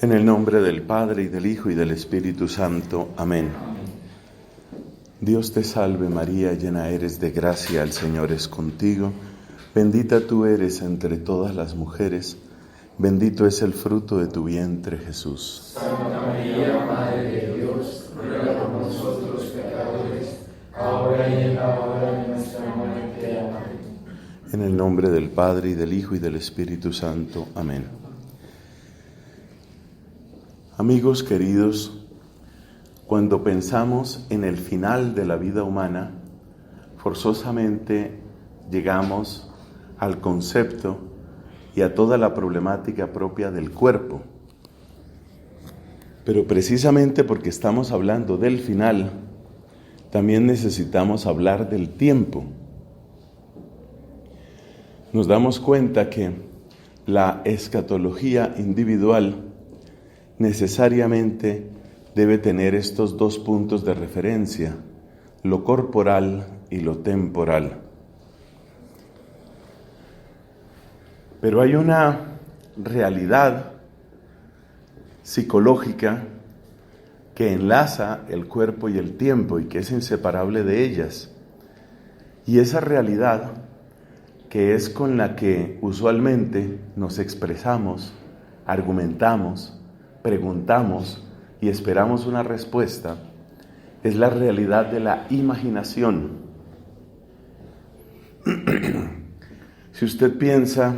En el nombre del Padre, y del Hijo, y del Espíritu Santo. Amén. Dios te salve María, llena eres de gracia, el Señor es contigo. Bendita tú eres entre todas las mujeres, bendito es el fruto de tu vientre, Jesús. Santa María, Madre de Dios, ruega por nosotros pecadores, ahora y en la hora de nuestra muerte. Amén. En el nombre del Padre, y del Hijo, y del Espíritu Santo. Amén. Amigos queridos, cuando pensamos en el final de la vida humana, forzosamente llegamos al concepto y a toda la problemática propia del cuerpo. Pero precisamente porque estamos hablando del final, también necesitamos hablar del tiempo. Nos damos cuenta que la escatología individual necesariamente debe tener estos dos puntos de referencia, lo corporal y lo temporal. Pero hay una realidad psicológica que enlaza el cuerpo y el tiempo y que es inseparable de ellas. Y esa realidad, que es con la que usualmente nos expresamos, argumentamos, preguntamos y esperamos una respuesta, es la realidad de la imaginación. Si usted piensa,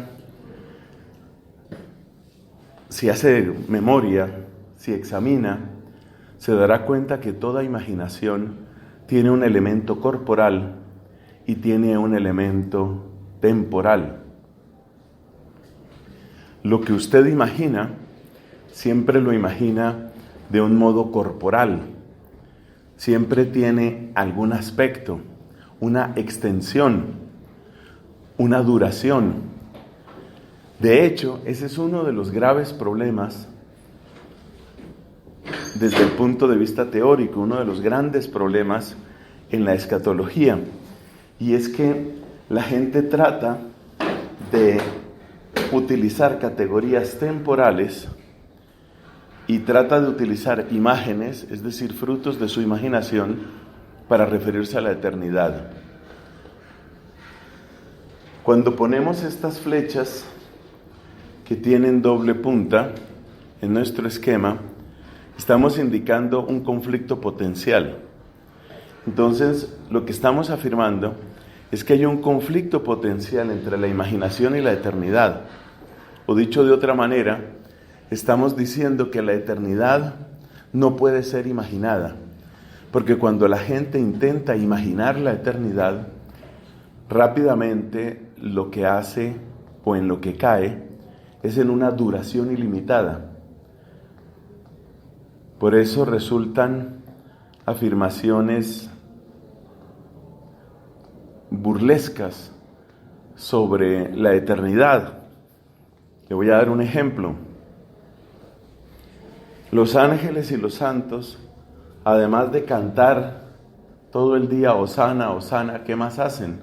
si hace memoria, si examina, se dará cuenta que toda imaginación tiene un elemento corporal y tiene un elemento temporal. Lo que usted imagina, siempre lo imagina de un modo corporal. Siempre tiene algún aspecto, una extensión, una duración. De hecho, ese es uno de los graves problemas desde el punto de vista teórico, uno de los grandes problemas en la escatología. Y es que la gente trata de utilizar categorías temporales y trata de utilizar imágenes, es decir, frutos de su imaginación, para referirse a la eternidad. Cuando ponemos estas flechas que tienen doble punta en nuestro esquema, estamos indicando un conflicto potencial. Entonces, lo que estamos afirmando es que hay un conflicto potencial entre la imaginación y la eternidad. O dicho de otra manera, estamos diciendo que la eternidad no puede ser imaginada, porque cuando la gente intenta imaginar la eternidad, rápidamente lo que hace o en lo que cae es en una duración ilimitada. Por eso resultan afirmaciones burlescas sobre la eternidad. Le voy a dar un ejemplo. Los ángeles y los santos, además de cantar todo el día Hosana, Hosana, ¿qué más hacen?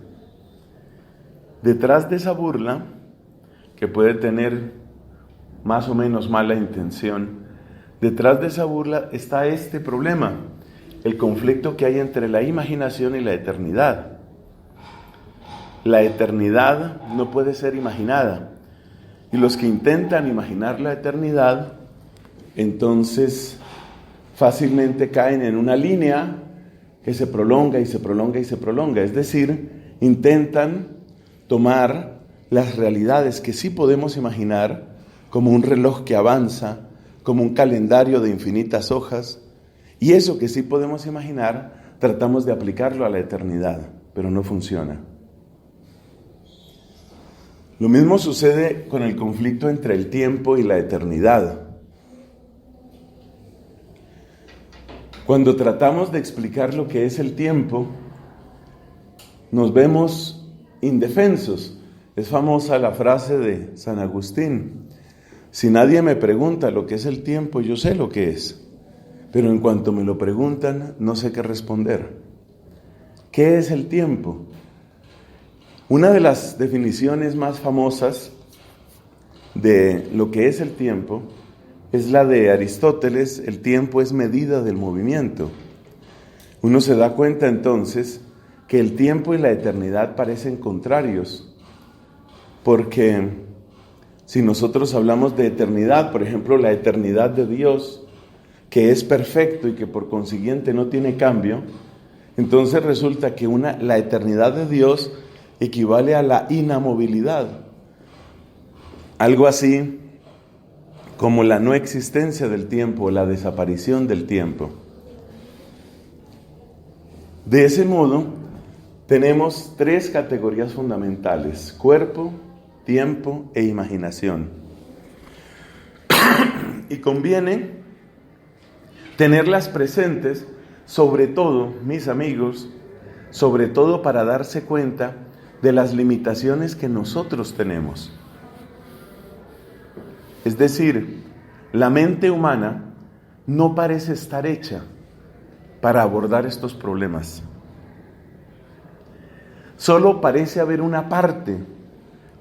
Detrás de esa burla, que puede tener más o menos mala intención, detrás de esa burla está este problema, el conflicto que hay entre la imaginación y la eternidad. La eternidad no puede ser imaginada, y los que intentan imaginar la eternidad, entonces fácilmente caen en una línea que se prolonga y se prolonga y se prolonga. Es decir, intentan tomar las realidades que sí podemos imaginar como un reloj que avanza, como un calendario de infinitas hojas, y eso que sí podemos imaginar, tratamos de aplicarlo a la eternidad, pero no funciona. Lo mismo sucede con el conflicto entre el tiempo y la eternidad. Cuando tratamos de explicar lo que es el tiempo, nos vemos indefensos. Es famosa la frase de San Agustín: si nadie me pregunta lo que es el tiempo, yo sé lo que es, pero en cuanto me lo preguntan, no sé qué responder. ¿Qué es el tiempo? Una de las definiciones más famosas de lo que es el tiempo es la de Aristóteles: el tiempo es medida del movimiento. Uno se da cuenta entonces que el tiempo y la eternidad parecen contrarios, porque si nosotros hablamos de eternidad, por ejemplo, la eternidad de Dios, que es perfecto y que por consiguiente no tiene cambio, entonces resulta que la eternidad de Dios equivale a la inamovilidad, algo así como la no existencia del tiempo, la desaparición del tiempo. De ese modo, tenemos 3 categorías fundamentales: cuerpo, tiempo e imaginación. Y conviene tenerlas presentes, sobre todo, mis amigos, sobre todo para darse cuenta de las limitaciones que nosotros tenemos. Es decir, la mente humana no parece estar hecha para abordar estos problemas. Solo parece haber una parte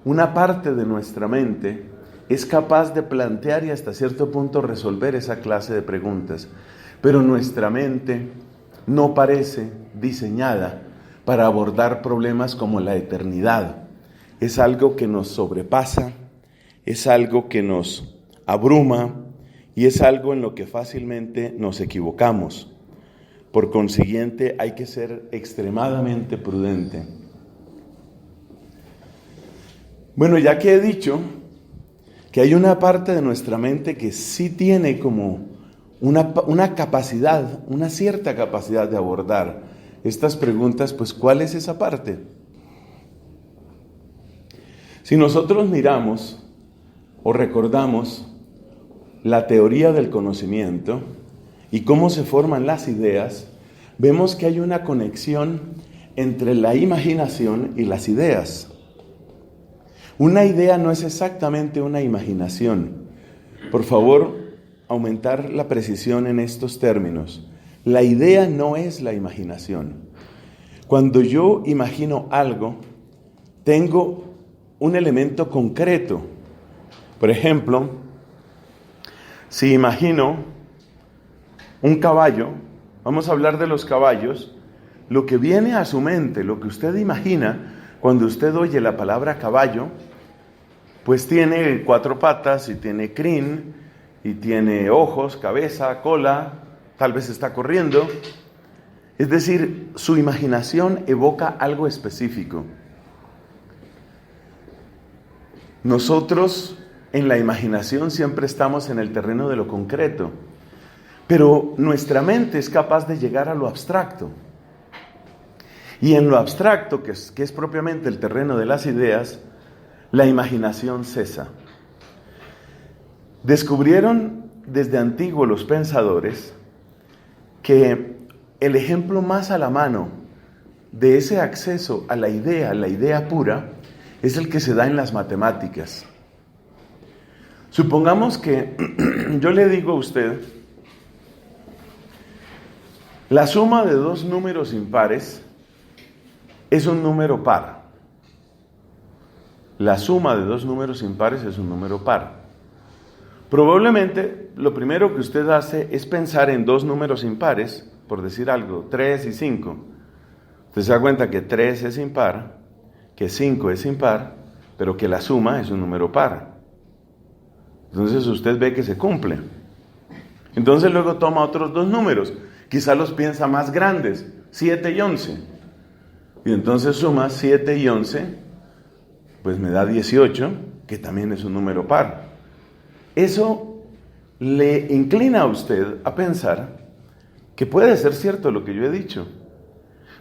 de nuestra mente es capaz de plantear y hasta cierto punto resolver esa clase de preguntas. Pero nuestra mente no parece diseñada para abordar problemas como la eternidad. Es algo que nos sobrepasa, es algo que nos abruma y es algo en lo que fácilmente nos equivocamos. Por consiguiente, hay que ser extremadamente prudente. Bueno, ya que he dicho que hay una parte de nuestra mente que sí tiene como una capacidad, una cierta capacidad de abordar estas preguntas, pues ¿cuál es esa parte? Si nosotros miramos o recordamos la teoría del conocimiento y cómo se forman las ideas, vemos que hay una conexión entre la imaginación y las ideas. Una idea no es exactamente una imaginación. Por favor, aumentar la precisión en estos términos. La idea no es la imaginación. Cuando yo imagino algo, tengo un elemento concreto. Por ejemplo, si imagino un caballo, vamos a hablar de los caballos, lo que viene a su mente, lo que usted imagina cuando usted oye la palabra caballo, pues tiene 4 patas y tiene crin y tiene ojos, cabeza, cola, tal vez está corriendo. Es decir, su imaginación evoca algo específico. Nosotros en la imaginación siempre estamos en el terreno de lo concreto, pero nuestra mente es capaz de llegar a lo abstracto. Y en lo abstracto, que es propiamente el terreno de las ideas, la imaginación cesa. Descubrieron desde antiguo los pensadores que el ejemplo más a la mano de ese acceso a la idea pura, es el que se da en las matemáticas. Supongamos que yo le digo a usted, la suma de 2 números impares es un número par. La suma de 2 números impares es un número par. Probablemente lo primero que usted hace es pensar en 2 números impares, por decir algo, 3 y 5. Usted se da cuenta que 3 es impar, que 5 es impar, pero que la suma es un número par. Entonces usted ve que se cumple. Entonces luego toma otros 2 números, quizá los piensa más grandes, 7 y 11. Y entonces suma 7 y 11, pues me da 18, que también es un número par. Eso le inclina a usted a pensar que puede ser cierto lo que yo he dicho,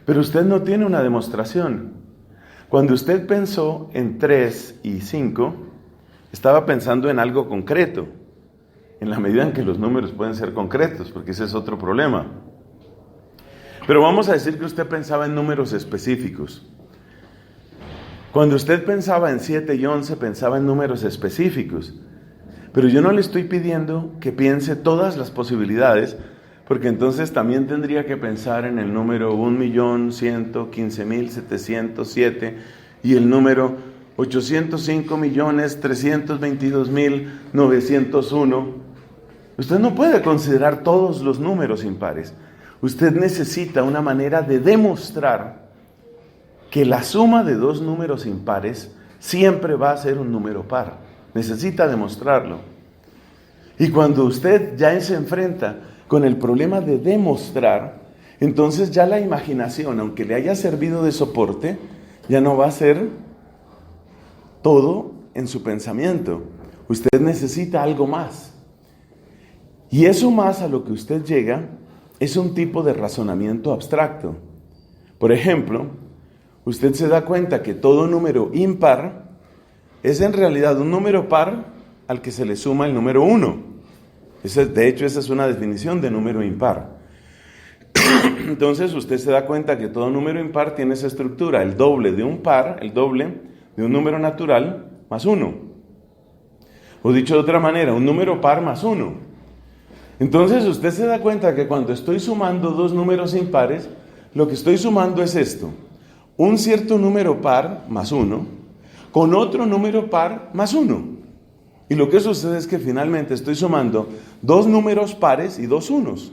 pero usted no tiene una demostración. Cuando usted pensó en 3 y 5, estaba pensando en algo concreto, en la medida en que los números pueden ser concretos, porque ese es otro problema. Pero vamos a decir que usted pensaba en números específicos. Cuando usted pensaba en 7 y 11, pensaba en números específicos. Pero yo no le estoy pidiendo que piense todas las posibilidades, porque entonces también tendría que pensar en el número 1.115.707 y el número 805.322.901, Usted no puede considerar todos los números impares. Usted necesita una manera de demostrar que la suma de dos números impares siempre va a ser un número par. Necesita demostrarlo. Y cuando usted ya se enfrenta con el problema de demostrar, entonces ya la imaginación, aunque le haya servido de soporte, ya no va a ser todo en su pensamiento. Usted necesita algo más. Y eso más a lo que usted llega es un tipo de razonamiento abstracto. Por ejemplo, usted se da cuenta que todo número impar es en realidad un número par al que se le suma el número 1. De hecho, esa es una definición de número impar. Entonces, usted se da cuenta que todo número impar tiene esa estructura, el doble de un par, el doble de un número natural más 1. O dicho de otra manera, un número par más 1. Entonces, usted se da cuenta que cuando estoy sumando dos números impares, lo que estoy sumando es esto: un cierto número par más 1 con otro número par más 1. Y lo que sucede es que finalmente estoy sumando dos números pares y dos unos.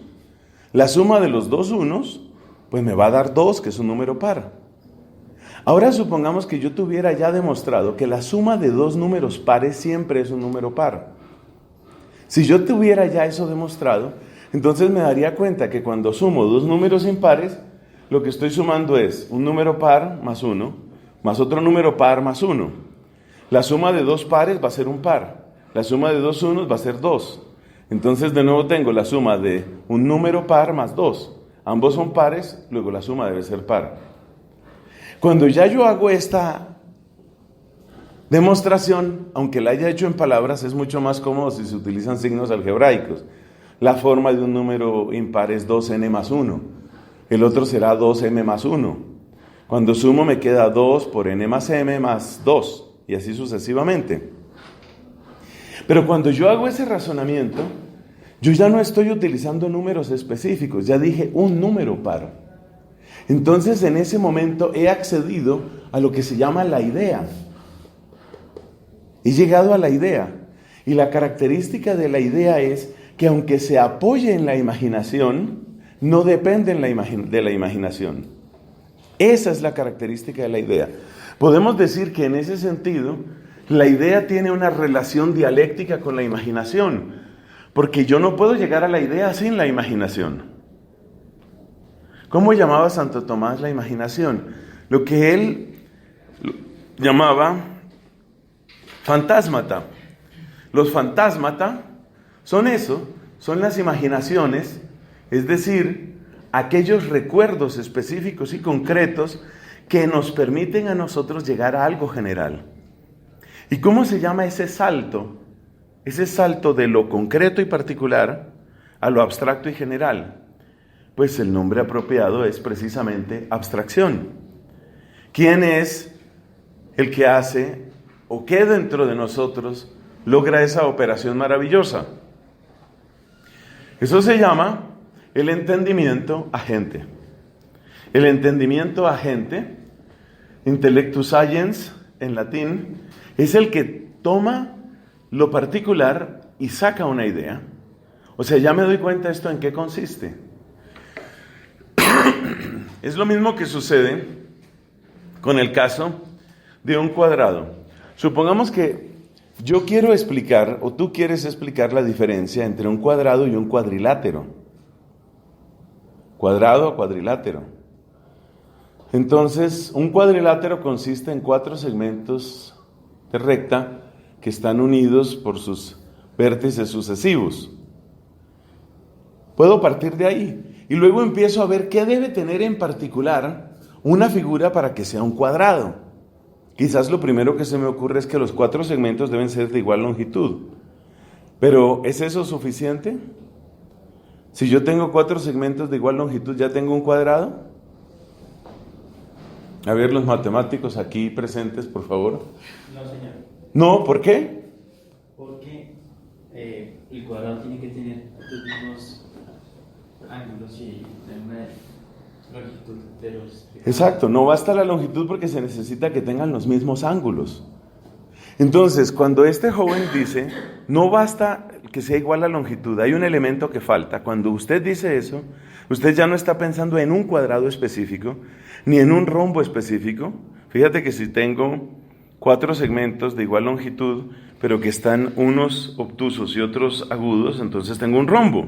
La suma de los dos unos, pues me va a dar 2, que es un número par. Ahora supongamos que yo tuviera ya demostrado que la suma de dos números pares siempre es un número par. Si yo tuviera ya eso demostrado, entonces me daría cuenta que cuando sumo dos números impares, lo que estoy sumando es un número par más 1, más otro número par más 1. La suma de dos pares va a ser un par. La suma de dos unos va a ser 2. Entonces de nuevo tengo la suma de un número par más 2. Ambos son pares, luego la suma debe ser par. Cuando ya yo hago esta demostración, aunque la haya hecho en palabras, es mucho más cómodo si se utilizan signos algebraicos. La forma de un número impar es 2n más 1. El otro será 2m más 1. Cuando sumo me queda 2 por n más m más 2. Y así sucesivamente. Pero cuando yo hago ese razonamiento, yo ya no estoy utilizando números específicos. Ya dije un número par. Entonces en ese momento he accedido a lo que se llama la idea. He llegado a la idea. Y la característica de la idea es que aunque se apoye en la imaginación, no depende de la imaginación. Esa es la característica de la idea. Podemos decir que en ese sentido, la idea tiene una relación dialéctica con la imaginación, porque yo no puedo llegar a la idea sin la imaginación. ¿Cómo llamaba Santo Tomás la imaginación? Lo que él llamaba fantasmata. Los fantasmata son eso, son las imaginaciones, es decir, aquellos recuerdos específicos y concretos que nos permiten a nosotros llegar a algo general. ¿Y cómo se llama ese salto? Ese salto de lo concreto y particular a lo abstracto y general. Pues el nombre apropiado es precisamente abstracción. ¿Quién es el que hace o qué dentro de nosotros logra esa operación maravillosa? Eso se llama el entendimiento agente. El entendimiento agente, intellectus agens en latín, es el que toma lo particular y saca una idea. O sea, ya me doy cuenta esto en qué consiste. Es lo mismo que sucede con el caso de un cuadrado. Supongamos que yo quiero explicar, o tú quieres explicar la diferencia entre un cuadrado y un cuadrilátero. Cuadrado o cuadrilátero. Entonces, un cuadrilátero consiste en 4 segmentos de recta que están unidos por sus vértices sucesivos. Puedo partir de ahí y luego empiezo a ver qué debe tener en particular una figura para que sea un cuadrado. Quizás lo primero que se me ocurre es que los 4 segmentos deben ser de igual longitud. Pero ¿es eso suficiente? Si yo tengo 4 segmentos de igual longitud, ¿ya tengo un cuadrado? A ver, los matemáticos aquí presentes, por favor. No, señor. No, ¿por qué? Porque el cuadrado tiene que tener los mismos ángulos y una longitud de los... Exacto, no basta la longitud porque se necesita que tengan los mismos ángulos. Entonces, cuando este joven dice, no basta que sea igual la longitud, hay un elemento que falta. Cuando usted dice eso, usted ya no está pensando en un cuadrado específico, ni en un rombo específico. Fíjate que si tengo 4 segmentos de igual longitud, pero que están unos obtusos y otros agudos, entonces tengo un rombo.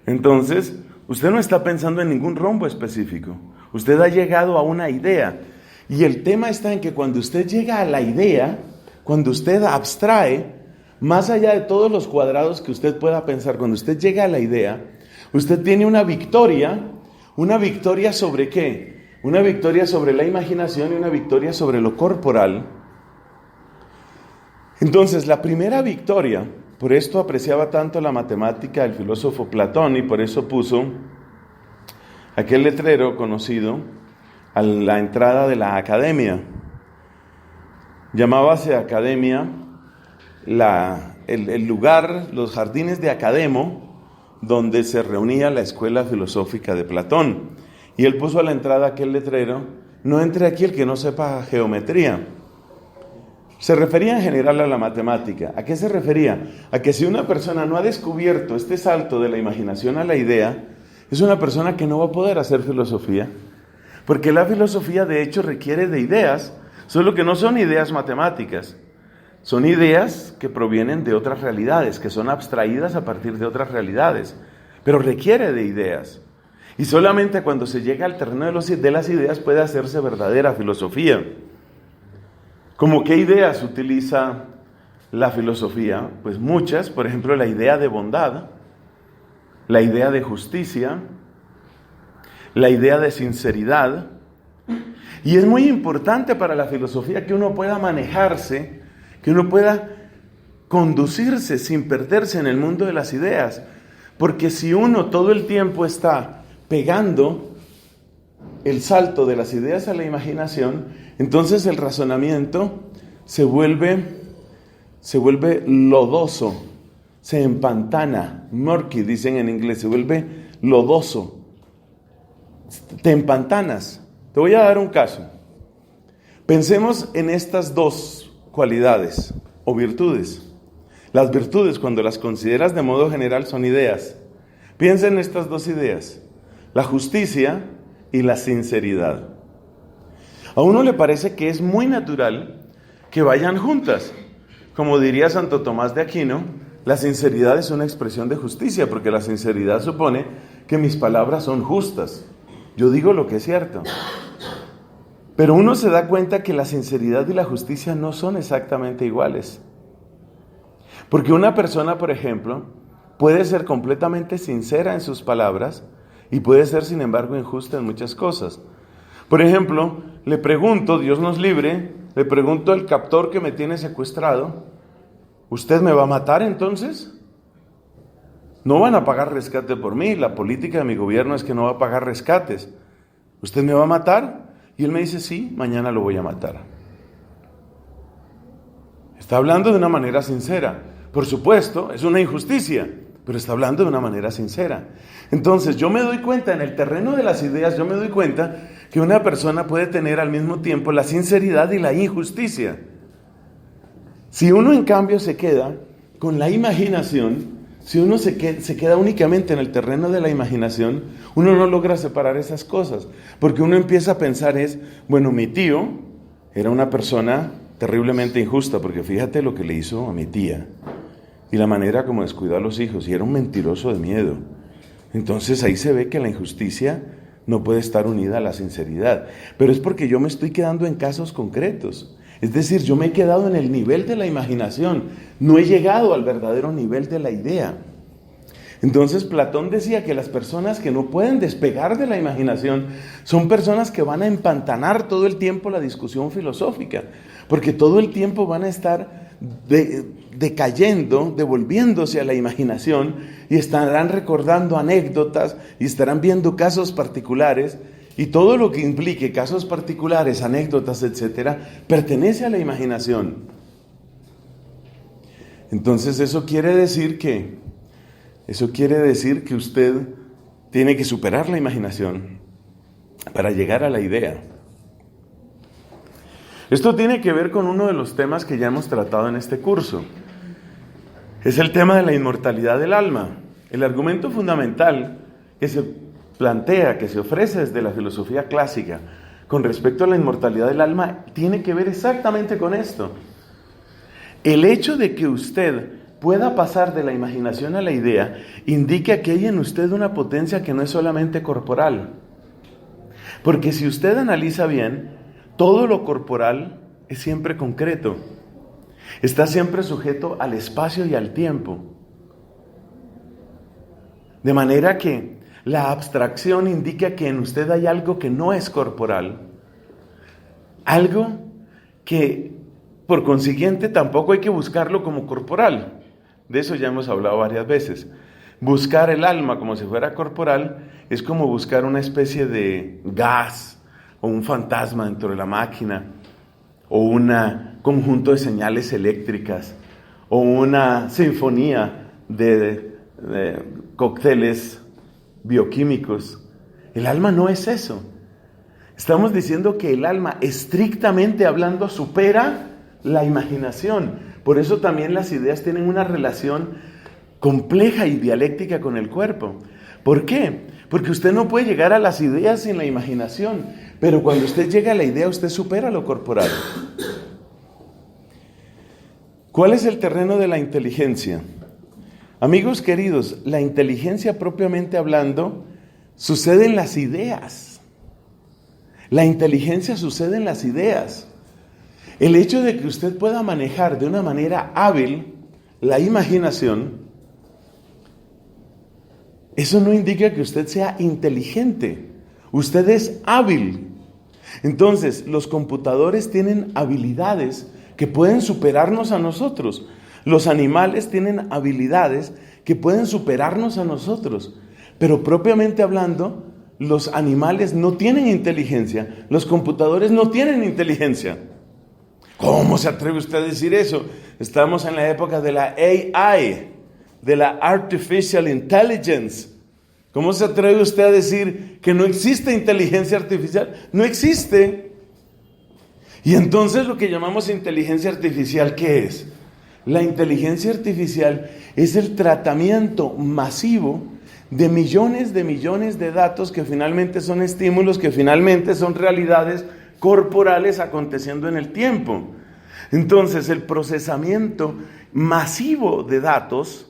Entonces, usted no está pensando en ningún rombo específico. Usted ha llegado a una idea. Y el tema está en que cuando usted llega a la idea, cuando usted abstrae, más allá de todos los cuadrados que usted pueda pensar, cuando usted llega a la idea, usted tiene una victoria ¿sobre qué? Una victoria sobre la imaginación y una victoria sobre lo corporal. Entonces, la primera victoria, por esto apreciaba tanto la matemática el filósofo Platón y por eso puso aquel letrero conocido a la entrada de la academia. Llamábase academia el lugar, los jardines de Academo, donde se reunía la escuela filosófica de Platón. Y él puso a la entrada aquel letrero, no entre aquí el que no sepa geometría. Se refería en general a la matemática. ¿A qué se refería? A que si una persona no ha descubierto este salto de la imaginación a la idea, es una persona que no va a poder hacer filosofía. Porque la filosofía de hecho requiere de ideas, solo que no son ideas matemáticas. Son ideas que provienen de otras realidades, que son abstraídas a partir de otras realidades. Pero requiere de ideas. Y solamente cuando se llega al terreno de las ideas puede hacerse verdadera filosofía. ¿Cómo qué ideas utiliza la filosofía? Pues muchas, por ejemplo, la idea de bondad, la idea de justicia, la idea de sinceridad. Y es muy importante para la filosofía que uno pueda manejarse, que uno pueda conducirse sin perderse en el mundo de las ideas. Porque si uno todo el tiempo está pegando el salto de las ideas a la imaginación, entonces el razonamiento se vuelve lodoso, se empantana, murky dicen en inglés, se vuelve lodoso. Te empantanas. Te voy a dar un caso. Pensemos en estas 2 cualidades o virtudes. Las virtudes, cuando las consideras de modo general, son ideas. Piensa en estas 2 ideas, la justicia y la sinceridad. A uno le parece que es muy natural que vayan juntas. Como diría Santo Tomás de Aquino, la sinceridad es una expresión de justicia, porque la sinceridad supone que mis palabras son justas. Yo digo lo que es cierto. Pero uno se da cuenta que la sinceridad y la justicia no son exactamente iguales. Porque una persona, por ejemplo, puede ser completamente sincera en sus palabras y puede ser, sin embargo, injusta en muchas cosas. Por ejemplo, le pregunto, Dios nos libre, le pregunto al captor que me tiene secuestrado, ¿usted me va a matar entonces? No van a pagar rescate por mí, la política de mi gobierno es que no va a pagar rescates. ¿Usted me va a matar? Y él me dice, sí, mañana lo voy a matar. Está hablando de una manera sincera. Por supuesto, es una injusticia, pero está hablando de una manera sincera. Entonces, yo me doy cuenta, en el terreno de las ideas, yo me doy cuenta que una persona puede tener al mismo tiempo la sinceridad y la injusticia. Si uno, en cambio, se queda con la imaginación, si uno se queda únicamente en el terreno de la imaginación, uno no logra separar esas cosas, porque uno empieza a pensar bueno, mi tío era una persona terriblemente injusta, porque fíjate lo que le hizo a mi tía, y la manera como descuidó a los hijos, y era un mentiroso de miedo. Entonces ahí se ve que la injusticia no puede estar unida a la sinceridad, pero es porque yo me estoy quedando en casos concretos. Es decir, yo me he quedado en el nivel de la imaginación, no he llegado al verdadero nivel de la idea. Entonces Platón decía que las personas que no pueden despegar de la imaginación son personas que van a empantanar todo el tiempo la discusión filosófica, porque todo el tiempo van a estar decayendo, devolviéndose a la imaginación y estarán recordando anécdotas y estarán viendo casos particulares. Y todo lo que implique casos particulares, anécdotas, etcétera, pertenece a la imaginación. Entonces eso quiere decir que usted tiene que superar la imaginación para llegar a la idea. Esto tiene que ver con uno de los temas que ya hemos tratado en este curso. Es el tema de la inmortalidad del alma. El argumento fundamental que se plantea, que se ofrece desde la filosofía clásica con respecto a la inmortalidad del alma, tiene que ver exactamente con esto. El hecho de que usted pueda pasar de la imaginación a la idea indica que hay en usted una potencia que no es solamente corporal. Porque si usted analiza bien, todo lo corporal es siempre concreto. Está siempre sujeto al espacio y al tiempo. De manera que la abstracción indica que en usted hay algo que no es corporal. Algo que, por consiguiente, tampoco hay que buscarlo como corporal. De eso ya hemos hablado varias veces. Buscar el alma como si fuera corporal es como buscar una especie de gas o un fantasma dentro de la máquina, o un conjunto de señales eléctricas, o una sinfonía de cócteles bioquímicos. El alma no es eso. Estamos diciendo que el alma, estrictamente hablando, supera la imaginación. Por eso también las ideas tienen una relación compleja y dialéctica con el cuerpo. ¿Por qué? Porque usted no puede llegar a las ideas sin la imaginación, pero cuando usted llega a la idea, usted supera lo corporal. ¿Cuál es el terreno de la inteligencia? Amigos queridos, la inteligencia propiamente hablando sucede en las ideas. La inteligencia sucede en las ideas. El hecho de que usted pueda manejar de una manera hábil la imaginación, eso no indica que usted sea inteligente. Usted es hábil. Entonces, los computadores tienen habilidades que pueden superarnos a nosotros. Los animales tienen habilidades que pueden superarnos a nosotros. Pero propiamente hablando, los animales no tienen inteligencia. Los computadores no tienen inteligencia. ¿Cómo se atreve usted a decir eso? Estamos en la época de la AI, de la Artificial Intelligence. ¿Cómo se atreve usted a decir que no existe inteligencia artificial? No existe. Y entonces lo que llamamos inteligencia artificial, ¿qué es? La inteligencia artificial es el tratamiento masivo de millones de datos que finalmente son estímulos, que finalmente son realidades corporales aconteciendo en el tiempo. Entonces, el procesamiento masivo de datos,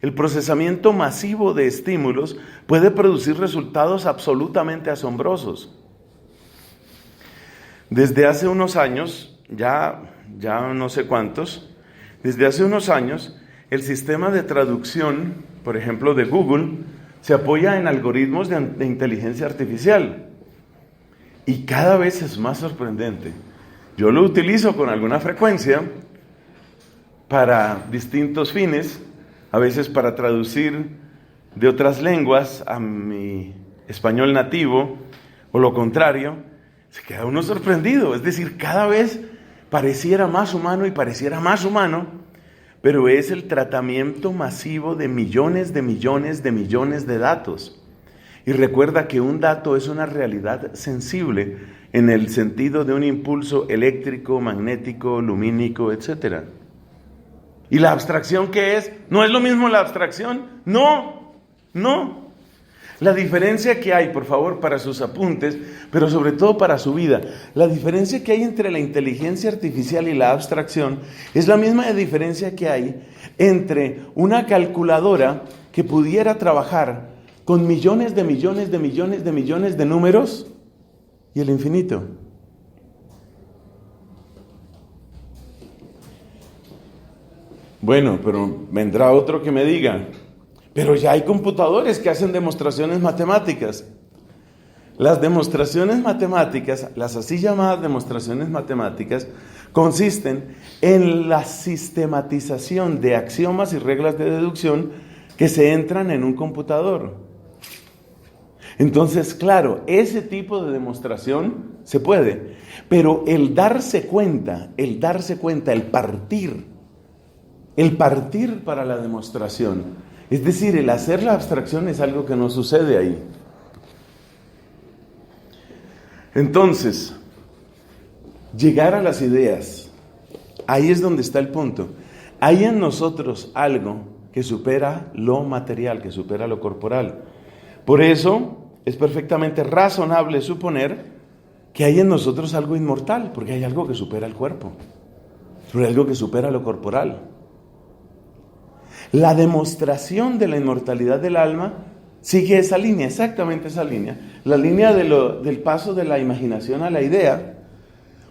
el procesamiento masivo de estímulos puede producir resultados absolutamente asombrosos. Desde hace unos años, ya no sé cuántos, desde hace unos años, el sistema de traducción, por ejemplo, de Google, se apoya en algoritmos de inteligencia artificial. Y cada vez es más sorprendente. Yo lo utilizo con alguna frecuencia para distintos fines, a veces para traducir de otras lenguas a mi español nativo, o lo contrario. Se queda uno sorprendido, es decir, cada vez pareciera más humano y pareciera más humano, pero es el tratamiento masivo de millones de datos. Y recuerda que un dato es una realidad sensible en el sentido de un impulso eléctrico, magnético, lumínico, etc. ¿Y la abstracción qué es? ¿No es lo mismo la abstracción? No. La diferencia que hay, por favor, para sus apuntes, pero sobre todo para su vida, la diferencia que hay entre la inteligencia artificial y la abstracción es la misma diferencia que hay entre una calculadora que pudiera trabajar con millones de números y el infinito. Bueno, pero vendrá otro que me diga, pero ya hay computadores que hacen demostraciones matemáticas. Las demostraciones matemáticas, las así llamadas demostraciones matemáticas, consisten en la sistematización de axiomas y reglas de deducción que se entran en un computador. Entonces, claro, ese tipo de demostración se puede, pero el darse cuenta, el partir para la demostración, es decir, el hacer la abstracción es algo que no sucede ahí. Entonces, llegar a las ideas. Ahí es donde está el punto. Hay en nosotros algo que supera lo material, que supera lo corporal. Por eso es perfectamente razonable suponer que hay en nosotros algo inmortal, porque hay algo que supera el cuerpo, hay algo que supera lo corporal. La demostración de la inmortalidad del alma sigue esa línea, exactamente esa línea, la línea del paso de la imaginación a la idea.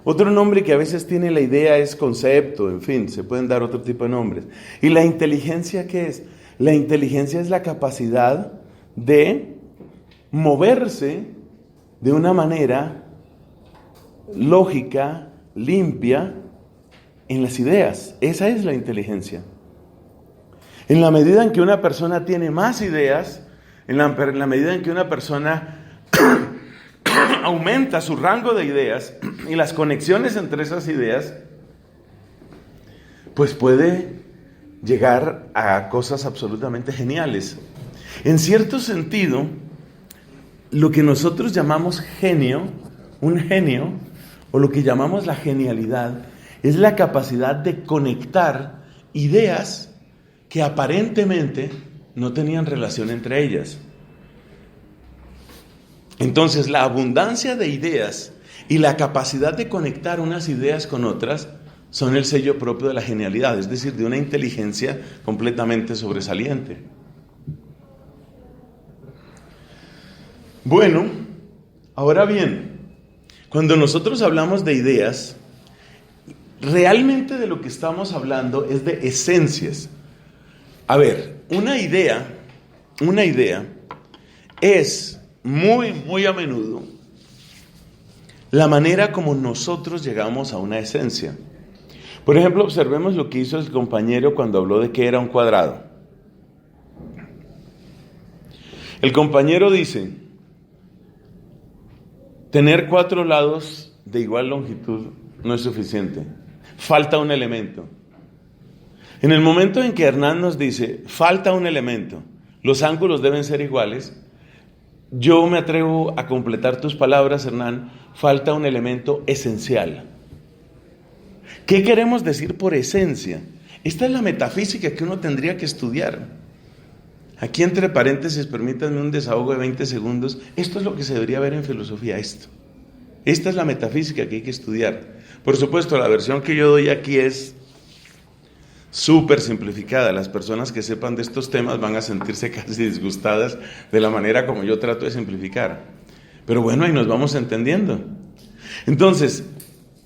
Otro nombre que a veces tiene la idea es concepto, en fin, se pueden dar otro tipo de nombres. ¿Y la inteligencia qué es? La inteligencia es la capacidad de moverse de una manera lógica, limpia, en las ideas. Esa es la inteligencia. En la medida en que una persona tiene más ideas, en la medida en que una persona aumenta su rango de ideas y las conexiones entre esas ideas, pues puede llegar a cosas absolutamente geniales. En cierto sentido, lo que nosotros llamamos genio, un genio, o lo que llamamos la genialidad, es la capacidad de conectar ideas que aparentemente no tenían relación entre ellas. Entonces, la abundancia de ideas y la capacidad de conectar unas ideas con otras son el sello propio de la genialidad, es decir, de una inteligencia completamente sobresaliente. Bueno, ahora bien, cuando nosotros hablamos de ideas, realmente de lo que estamos hablando es de esencias. A ver, una idea es muy a menudo la manera como nosotros llegamos a una esencia. Por ejemplo, observemos lo que hizo el compañero cuando habló de que era un cuadrado. El compañero dice: tener 4 lados de igual longitud no es suficiente, falta un elemento. En el momento en que Hernán nos dice, falta un elemento, los ángulos deben ser iguales, yo me atrevo a completar tus palabras, Hernán, falta un elemento esencial. ¿Qué queremos decir por esencia? Esta es la metafísica que uno tendría que estudiar. Aquí entre paréntesis, permítanme un desahogo de 20 segundos. Esto es lo que se debería ver en filosofía, esto. Esta es la metafísica que hay que estudiar. Por supuesto, la versión que yo doy aquí es súper simplificada. Las personas que sepan de estos temas van a sentirse casi disgustadas de la manera como yo trato de simplificar. Pero bueno, ahí nos vamos entendiendo. Entonces,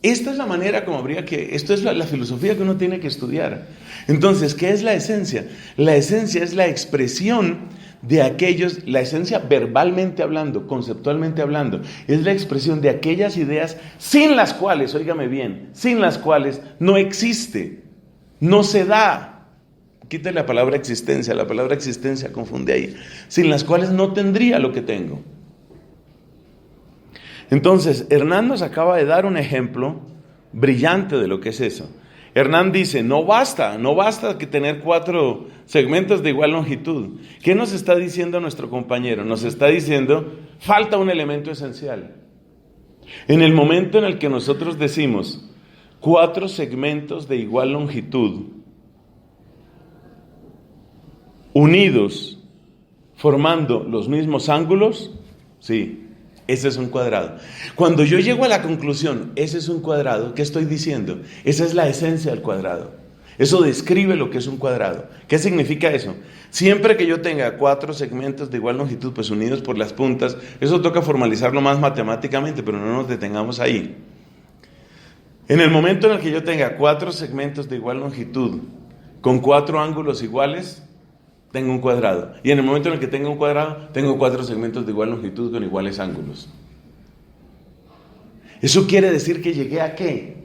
esta es la manera como esto es la filosofía que uno tiene que estudiar. Entonces, ¿qué es la esencia? La esencia es la expresión de aquellos, la esencia verbalmente hablando, conceptualmente hablando, es la expresión de aquellas ideas sin las cuales, óigame bien, sin las cuales no existe, no se da. Quítale la palabra existencia confunde ahí, sin las cuales no tendría lo que tengo. Entonces, Hernán nos acaba de dar un ejemplo brillante de lo que es eso. Hernán dice, no basta que tener 4 segmentos de igual longitud. ¿Qué nos está diciendo nuestro compañero? Nos está diciendo, falta un elemento esencial. En el momento en el que nosotros decimos 4 segmentos de igual longitud, unidos, formando los mismos ángulos, sí, ese es un cuadrado. Cuando yo llego a la conclusión, ese es un cuadrado, ¿qué estoy diciendo? Esa es la esencia del cuadrado. Eso describe lo que es un cuadrado. ¿Qué significa eso? Siempre que yo tenga 4 segmentos de igual longitud, pues unidos por las puntas, eso toca formalizarlo más matemáticamente, pero no nos detengamos ahí. En el momento en el que yo tenga 4 segmentos de igual longitud, con 4 ángulos iguales, tengo un cuadrado. Y en el momento en el que tengo un cuadrado, tengo 4 segmentos de igual longitud con iguales ángulos. Eso quiere decir que llegué ¿a qué?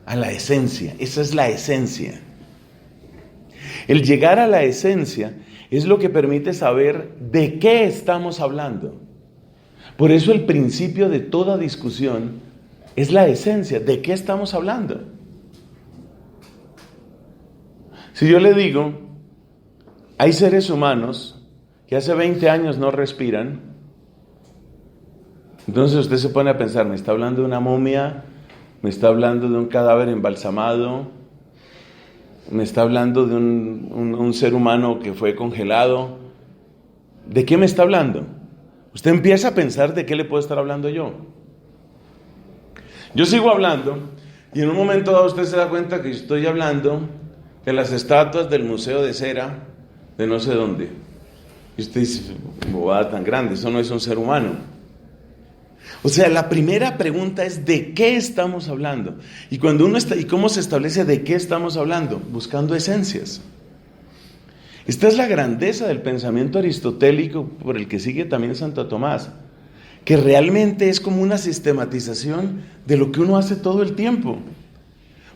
A la esencia. Esa es la esencia. El llegar a la esencia es lo que permite saber de qué estamos hablando. Por eso el principio de toda discusión es la esencia. ¿De qué estamos hablando? Si yo le digo, hay seres humanos que hace 20 años no respiran, entonces usted se pone a pensar, ¿me está hablando de una momia me está hablando de un cadáver embalsamado, me está hablando de un ser humano que fue congelado. ¿De qué me está hablando? Usted empieza a pensar de qué le puedo estar hablando yo. Yo sigo hablando y en un momento dado usted se da cuenta que estoy hablando de las estatuas del Museo de Cera de no sé dónde. Y usted dice, bobada tan grande, eso no es un ser humano. O sea, la primera pregunta es ¿de qué estamos hablando? Y cuando uno está, ¿y cómo se establece de qué estamos hablando? Buscando esencias. Esta es la grandeza del pensamiento aristotélico por el que sigue también Santo Tomás, que realmente es como una sistematización de lo que uno hace todo el tiempo.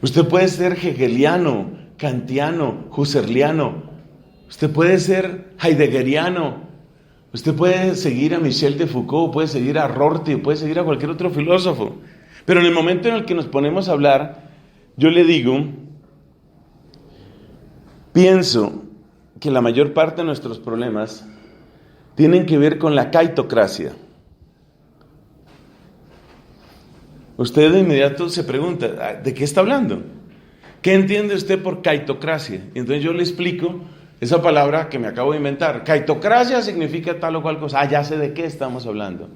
Usted puede ser hegeliano, kantiano, husserliano, usted puede ser heideggeriano, usted puede seguir a Michel de Foucault, puede seguir a Rorty, puede seguir a cualquier otro filósofo. Pero en el momento en el que nos ponemos a hablar, yo le digo, pienso que la mayor parte de nuestros problemas tienen que ver con la kaitocracia. Usted de inmediato se pregunta, ¿de qué está hablando? ¿Qué entiende usted por kaitocracia? Y entonces yo le explico esa palabra que me acabo de inventar. Kaitocracia significa tal o cual cosa. Ya sé de qué estamos hablando.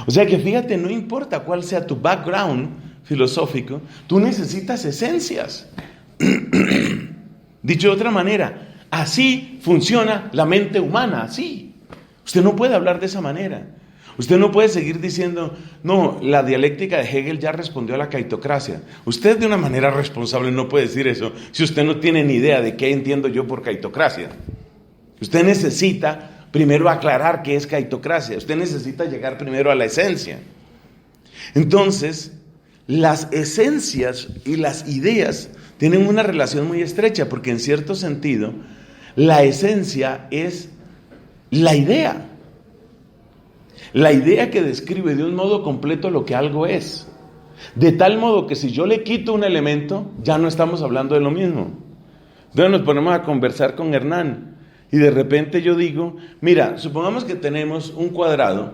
O sea que fíjate, no importa cuál sea tu background filosófico, tú necesitas esencias. Dicho de otra manera, así funciona la mente humana, así. Usted no puede hablar de esa manera. Usted no puede seguir diciendo, no, la dialéctica de Hegel ya respondió a la kaitocracia. Usted de una manera responsable no puede decir eso si usted no tiene ni idea de qué entiendo yo por kaitocracia. Usted necesita primero aclarar qué es kaitocracia. Usted necesita llegar primero a la esencia. Entonces, las esencias y las ideas tienen una relación muy estrecha porque en cierto sentido, la esencia es la idea. La idea que describe de un modo completo lo que algo es. De tal modo que si yo le quito un elemento, ya no estamos hablando de lo mismo. Entonces nos ponemos a conversar con Hernán y de repente yo digo, mira, supongamos que tenemos un cuadrado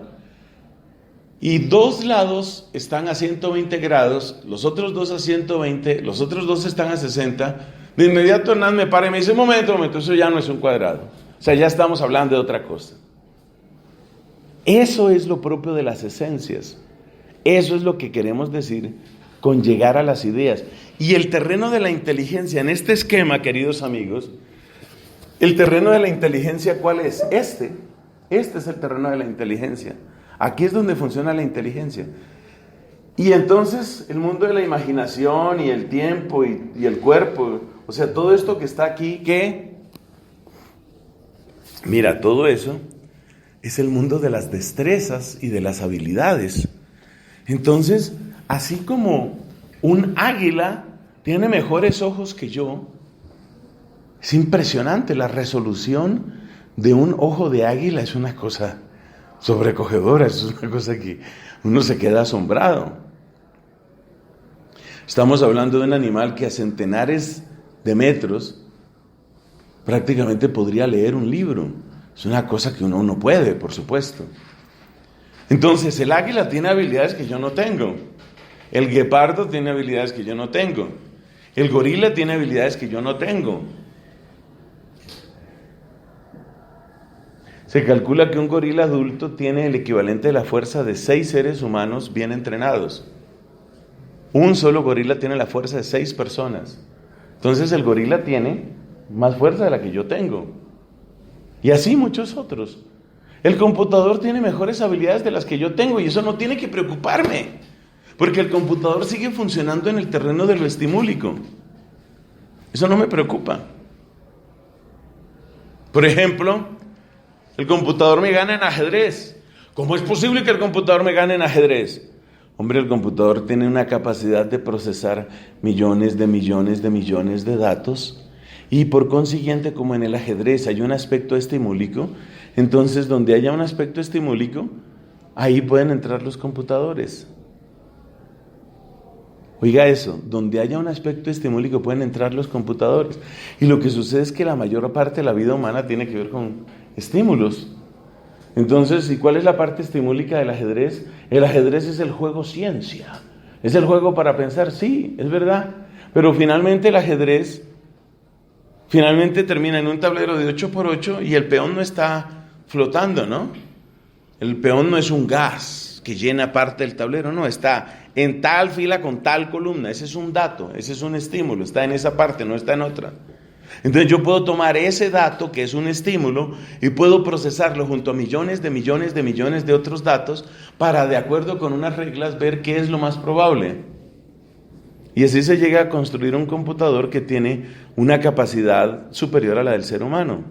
y dos lados están a 120 grados, los otros dos a 120, los otros dos están a 60. De inmediato Hernán me para y me dice, un momento, eso ya no es un cuadrado. O sea, ya estamos hablando de otra cosa. Eso es lo propio de las esencias. Eso es lo que queremos decir con llegar a las ideas. Y el terreno de la inteligencia, en este esquema, queridos amigos, el terreno de la inteligencia, ¿cuál es? Este es el terreno de la inteligencia. Aquí es donde funciona la inteligencia. Y entonces el mundo de la imaginación y el tiempo y el cuerpo, o sea, todo esto que está aquí, ¿qué? Mira, todo eso es el mundo de las destrezas y de las habilidades. Entonces, así como un águila tiene mejores ojos que yo, es impresionante, la resolución de un ojo de águila es una cosa sobrecogedora, es una cosa que uno se queda asombrado. Estamos hablando de un animal que a centenares de metros prácticamente podría leer un libro. Es una cosa que uno no puede, por supuesto. Entonces, el águila tiene habilidades que yo no tengo. El guepardo tiene habilidades que yo no tengo. El gorila tiene habilidades que yo no tengo. Se calcula que un gorila adulto tiene el equivalente de la fuerza de 6 seres humanos bien entrenados. Un solo gorila tiene la fuerza de 6 personas. Entonces, el gorila tiene más fuerza de la que yo tengo. Y así muchos otros. El computador tiene mejores habilidades de las que yo tengo y eso no tiene que preocuparme, porque el computador sigue funcionando en el terreno de lo estimúlico. Eso no me preocupa. Por ejemplo, el computador me gana en ajedrez. ¿Cómo es posible que el computador me gane en ajedrez? Hombre, el computador tiene una capacidad de procesar millones de datos. Y por consiguiente, como en el ajedrez hay un aspecto estimúlico, entonces donde haya un aspecto estimúlico, ahí pueden entrar los computadores. Oiga eso, donde haya un aspecto estimúlico pueden entrar los computadores. Y lo que sucede es que la mayor parte de la vida humana tiene que ver con estímulos. Entonces, ¿y cuál es la parte estimúlica del ajedrez? El ajedrez es el juego ciencia. ¿Es el juego para pensar? Sí, es verdad. Pero finalmente el ajedrez termina en un tablero de 8x8 y el peón no está flotando, ¿no? El peón no es un gas que llena parte del tablero, no, está en tal fila con tal columna. Ese es un dato, ese es un estímulo, está en esa parte, no está en otra. Entonces yo puedo tomar ese dato que es un estímulo y puedo procesarlo junto a millones de otros datos para, de acuerdo con unas reglas, ver qué es lo más probable. Y así se llega a construir un computador que tiene una capacidad superior a la del ser humano.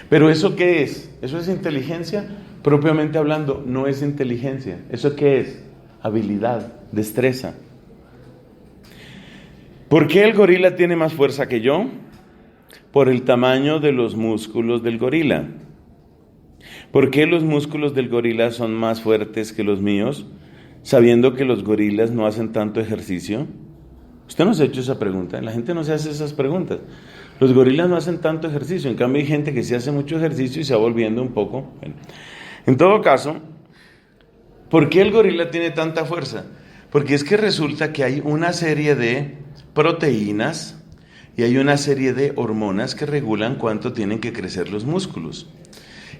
¿Pero eso qué es? ¿Eso es inteligencia? Propiamente hablando, no es inteligencia. ¿Eso qué es? Habilidad, destreza. ¿Por qué el gorila tiene más fuerza que yo? Por el tamaño de los músculos del gorila. ¿Por qué los músculos del gorila son más fuertes que los míos, sabiendo que los gorilas no hacen tanto ejercicio? ¿Usted no se ha hecho esa pregunta? La gente no se hace esas preguntas. Los gorilas no hacen tanto ejercicio, en cambio hay gente que sí hace mucho ejercicio y se va volviendo un poco... Bueno. En todo caso, ¿por qué el gorila tiene tanta fuerza? Porque es que resulta que hay una serie de proteínas y hay una serie de hormonas que regulan cuánto tienen que crecer los músculos.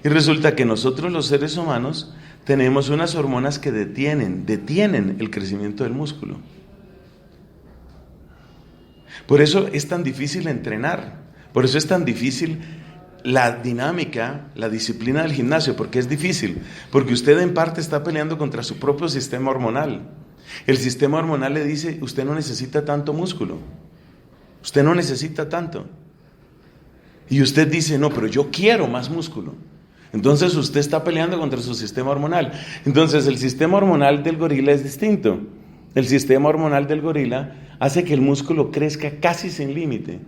Y resulta que nosotros los seres humanos tenemos unas hormonas que detienen el crecimiento del músculo. Por eso es tan difícil entrenar, por eso es tan difícil la dinámica, la disciplina del gimnasio, porque es difícil, porque usted en parte está peleando contra su propio sistema hormonal. El sistema hormonal le dice, usted no necesita tanto músculo, usted no necesita tanto. Y usted dice, no, pero yo quiero más músculo. Entonces usted está peleando contra su sistema hormonal. Entonces el sistema hormonal del gorila es distinto. El sistema hormonal del gorila hace que el músculo crezca casi sin límite.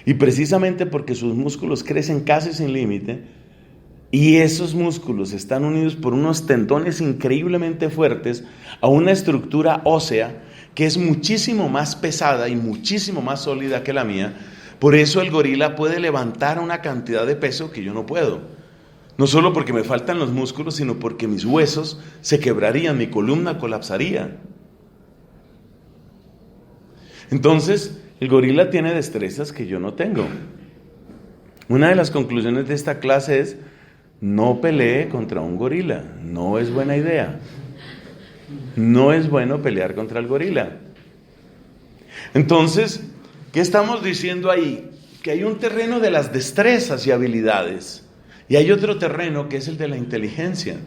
Y precisamente porque sus músculos crecen casi sin límite, y esos músculos están unidos por unos tendones increíblemente fuertes a una estructura ósea que es muchísimo más pesada y muchísimo más sólida que la mía, por eso el gorila puede levantar una cantidad de peso que yo no puedo. No solo porque me faltan los músculos, sino porque mis huesos se quebrarían, mi columna colapsaría. Entonces, el gorila tiene destrezas que yo no tengo. Una de las conclusiones de esta clase es: no pelee contra un gorila, no es buena idea. No es bueno pelear contra el gorila. Entonces, ¿qué estamos diciendo ahí? Que hay un terreno de las destrezas y habilidades, y hay otro terreno que es el de la inteligencia.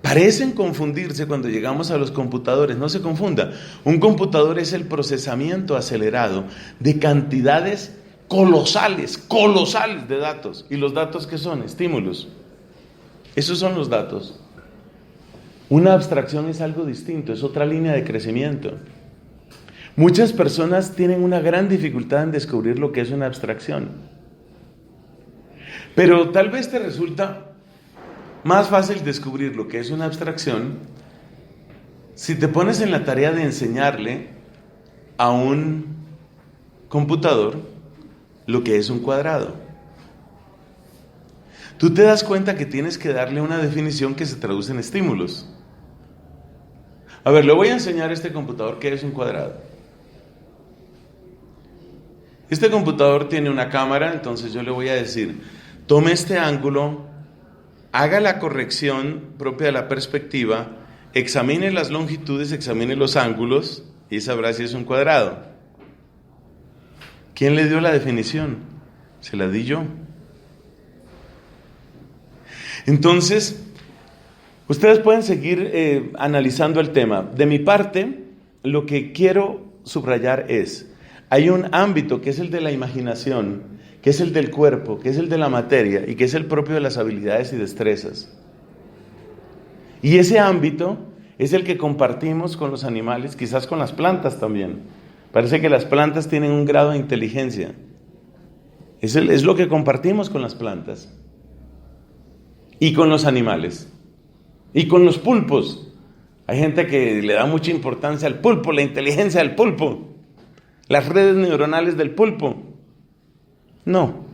Parecen confundirse cuando llegamos a los computadores. No se confunda. Un computador es el procesamiento acelerado de cantidades colosales de datos. ¿Y los datos qué son? Estímulos. Esos son los datos. Una abstracción es algo distinto, es otra línea de crecimiento. Muchas personas tienen una gran dificultad en descubrir lo que es una abstracción. Pero tal vez te resulta más fácil descubrir lo que es una abstracción si te pones en la tarea de enseñarle a un computador lo que es un cuadrado. Tú te das cuenta que tienes que darle una definición que se traduce en estímulos. A ver, le voy a enseñar a este computador qué es un cuadrado. Este computador tiene una cámara, entonces yo le voy a decir: tome este ángulo, haga la corrección propia de la perspectiva, examine las longitudes, examine los ángulos y sabrá si es un cuadrado. ¿Quién le dio la definición? Se la di yo. Entonces, ustedes pueden seguir analizando el tema. De mi parte, lo que quiero subrayar es: hay un ámbito que es el de la imaginación, que es el del cuerpo, que es el de la materia y que es el propio de las habilidades y destrezas. Y ese ámbito es el que compartimos con los animales, quizás con las plantas también. Parece que las plantas tienen un grado de inteligencia. Es lo que compartimos con las plantas. Y con los animales. Y con los pulpos. Hay gente que le da mucha importancia al pulpo, la inteligencia del pulpo, las redes neuronales del pulpo. No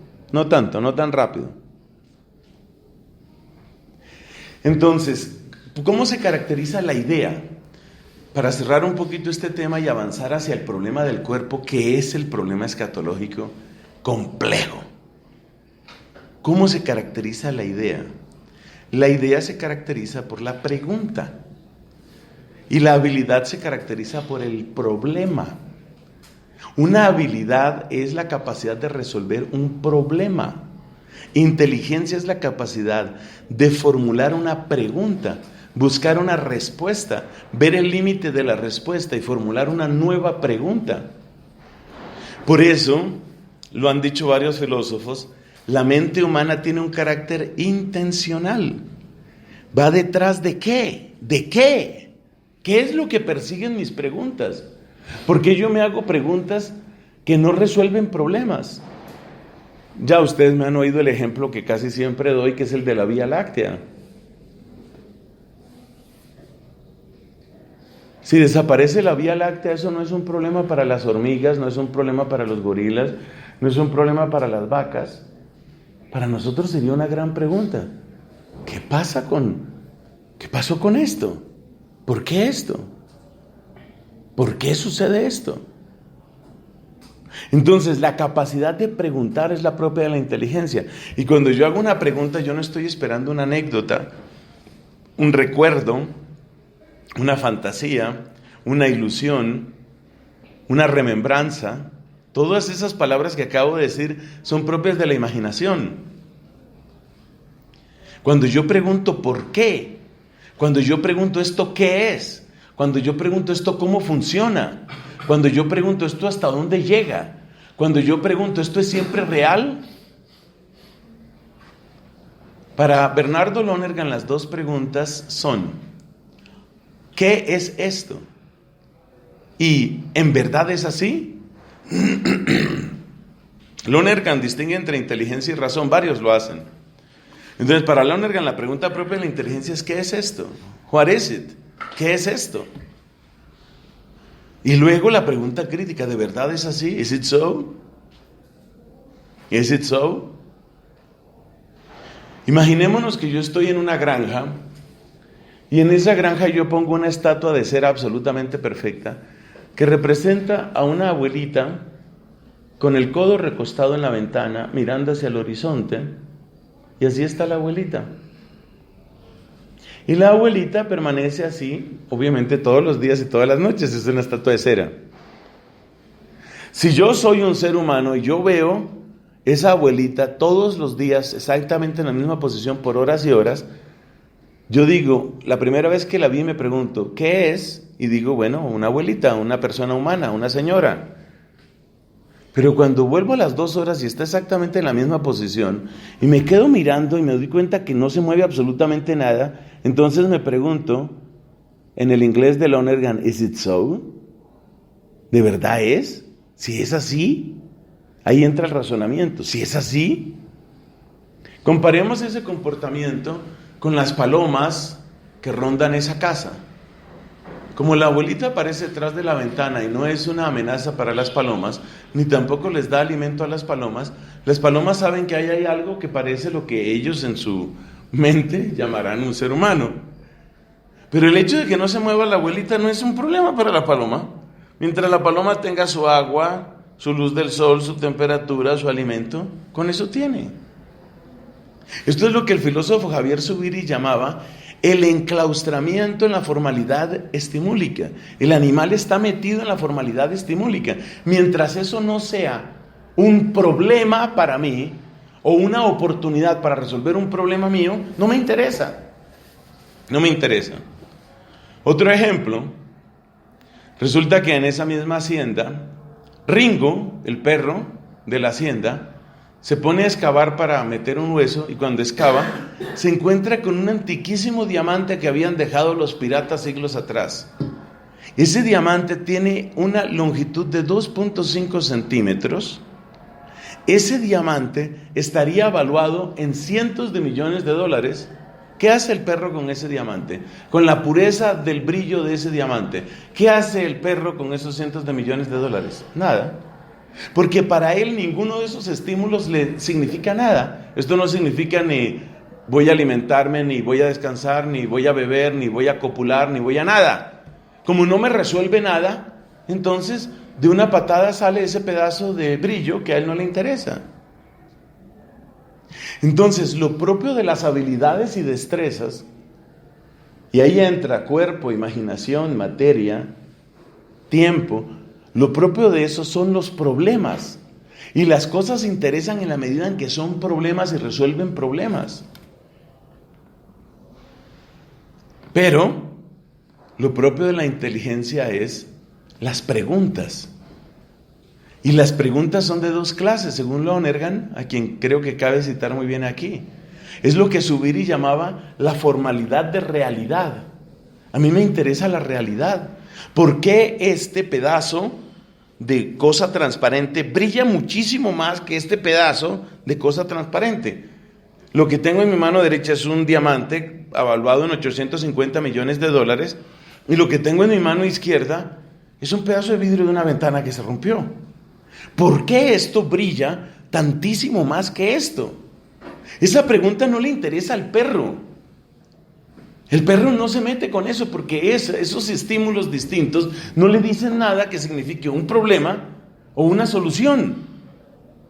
tanto, no tan rápido. Entonces, ¿Cómo se caracteriza la idea? Para cerrar un poquito este tema y avanzar hacia el problema del cuerpo, que es el problema escatológico complejo. ¿Cómo se caracteriza la idea? La idea se caracteriza por la pregunta y la habilidad se caracteriza por el problema. Una habilidad es la capacidad de resolver un problema. Inteligencia es la capacidad de formular una pregunta, buscar una respuesta, ver el límite de la respuesta y formular una nueva pregunta. Por eso, lo han dicho varios filósofos, la mente humana tiene un carácter intencional. ¿Va detrás de qué? ¿De qué? ¿Qué es lo que persiguen mis preguntas? Porque yo me hago preguntas que no resuelven problemas. Ya ustedes me han oído el ejemplo que casi siempre doy, que es el de la Vía Láctea. Si desaparece la Vía Láctea, eso no es un problema para las hormigas, no es un problema para los gorilas, no es un problema para las vacas. Para nosotros sería una gran pregunta. ¿Qué pasó con esto? ¿Por qué esto? ¿Por qué sucede esto? Entonces, la capacidad de preguntar es la propia de la inteligencia. Y cuando yo hago una pregunta, yo no estoy esperando una anécdota, un recuerdo, una fantasía, una ilusión, una remembranza. Todas esas palabras que acabo de decir son propias de la imaginación. Cuando yo pregunto ¿por qué? Cuando yo pregunto ¿esto qué es? Cuando yo pregunto ¿esto cómo funciona? Cuando yo pregunto ¿esto hasta dónde llega? Cuando yo pregunto ¿esto es siempre real? Para Bernardo Lonergan las dos preguntas son ¿qué es esto? ¿Y en verdad es así? Lonergan distingue entre inteligencia y razón, varios lo hacen. Entonces, para Lonergan la pregunta propia de la inteligencia es ¿qué es esto? What is it? ¿Qué es esto? Y luego la pregunta crítica, ¿de verdad es así? ¿Is it so? ¿Is it so? Imaginémonos que yo estoy en una granja y en esa granja yo pongo una estatua de cera absolutamente perfecta que representa a una abuelita con el codo recostado en la ventana, mirando hacia el horizonte, y así está la abuelita. Y la abuelita permanece así, obviamente todos los días y todas las noches, es una estatua de cera. Si yo soy un ser humano y yo veo esa abuelita todos los días exactamente en la misma posición por horas y horas, yo digo, la primera vez que la vi me pregunto, ¿qué es? Y digo, bueno, una abuelita, una persona humana, una señora. Pero cuando vuelvo a las 2 horas y está exactamente en la misma posición, y me quedo mirando y me doy cuenta que no se mueve absolutamente nada, entonces me pregunto, en el inglés de Lonergan, ¿is it so? ¿De verdad es? Si es así, ahí entra el razonamiento. Si es así, comparemos ese comportamiento con las palomas que rondan esa casa. Como la abuelita aparece detrás de la ventana y no es una amenaza para las palomas, ni tampoco les da alimento a las palomas saben que ahí hay algo que parece lo que ellos en su mente llamarán un ser humano. Pero el hecho de que no se mueva la abuelita no es un problema para la paloma. Mientras la paloma tenga su agua, su luz del sol, su temperatura, su alimento, con eso tiene. Esto es lo que el filósofo Javier Zubiri llamaba el enclaustramiento en la formalidad estimúlica. El animal está metido en la formalidad estimúlica. Mientras eso no sea un problema para mí o una oportunidad para resolver un problema mío, no me interesa. No me interesa. Otro ejemplo, resulta que en esa misma hacienda, Ringo, el perro de la hacienda, se pone a excavar para meter un hueso y cuando excava se encuentra con un antiquísimo diamante que habían dejado los piratas siglos atrás. Ese diamante tiene una longitud de 2.5 centímetros. Ese diamante estaría evaluado en cientos de millones de dólares. ¿Qué hace el perro con ese diamante? Con la pureza del brillo de ese diamante. ¿Qué hace el perro con esos cientos de millones de dólares? Nada. Porque para él ninguno de esos estímulos le significa nada. Esto no significa ni voy a alimentarme, ni voy a descansar, ni voy a beber, ni voy a copular, ni voy a nada. Como no me resuelve nada, entonces de una patada sale ese pedazo de brillo que a él no le interesa. Entonces, lo propio de las habilidades y destrezas, y ahí entra cuerpo, imaginación, materia, tiempo, lo propio de eso son los problemas. Y las cosas interesan en la medida en que son problemas y resuelven problemas. Pero lo propio de la inteligencia es las preguntas. Y las preguntas son de dos clases, según Lonergan, a quien creo que cabe citar muy bien aquí. Es lo que Zubiri llamaba la formalidad de realidad. A mí me interesa la realidad. ¿Por qué este pedazo de cosa transparente brilla muchísimo más que este pedazo de cosa transparente? Lo que tengo en mi mano derecha es un diamante evaluado en $850 millones, y lo que tengo en mi mano izquierda es un pedazo de vidrio de una ventana que se rompió. ¿Por qué esto brilla tantísimo más que esto? Esa pregunta no le interesa al perro. El perro no se mete con eso porque esos estímulos distintos no le dicen nada que signifique un problema o una solución.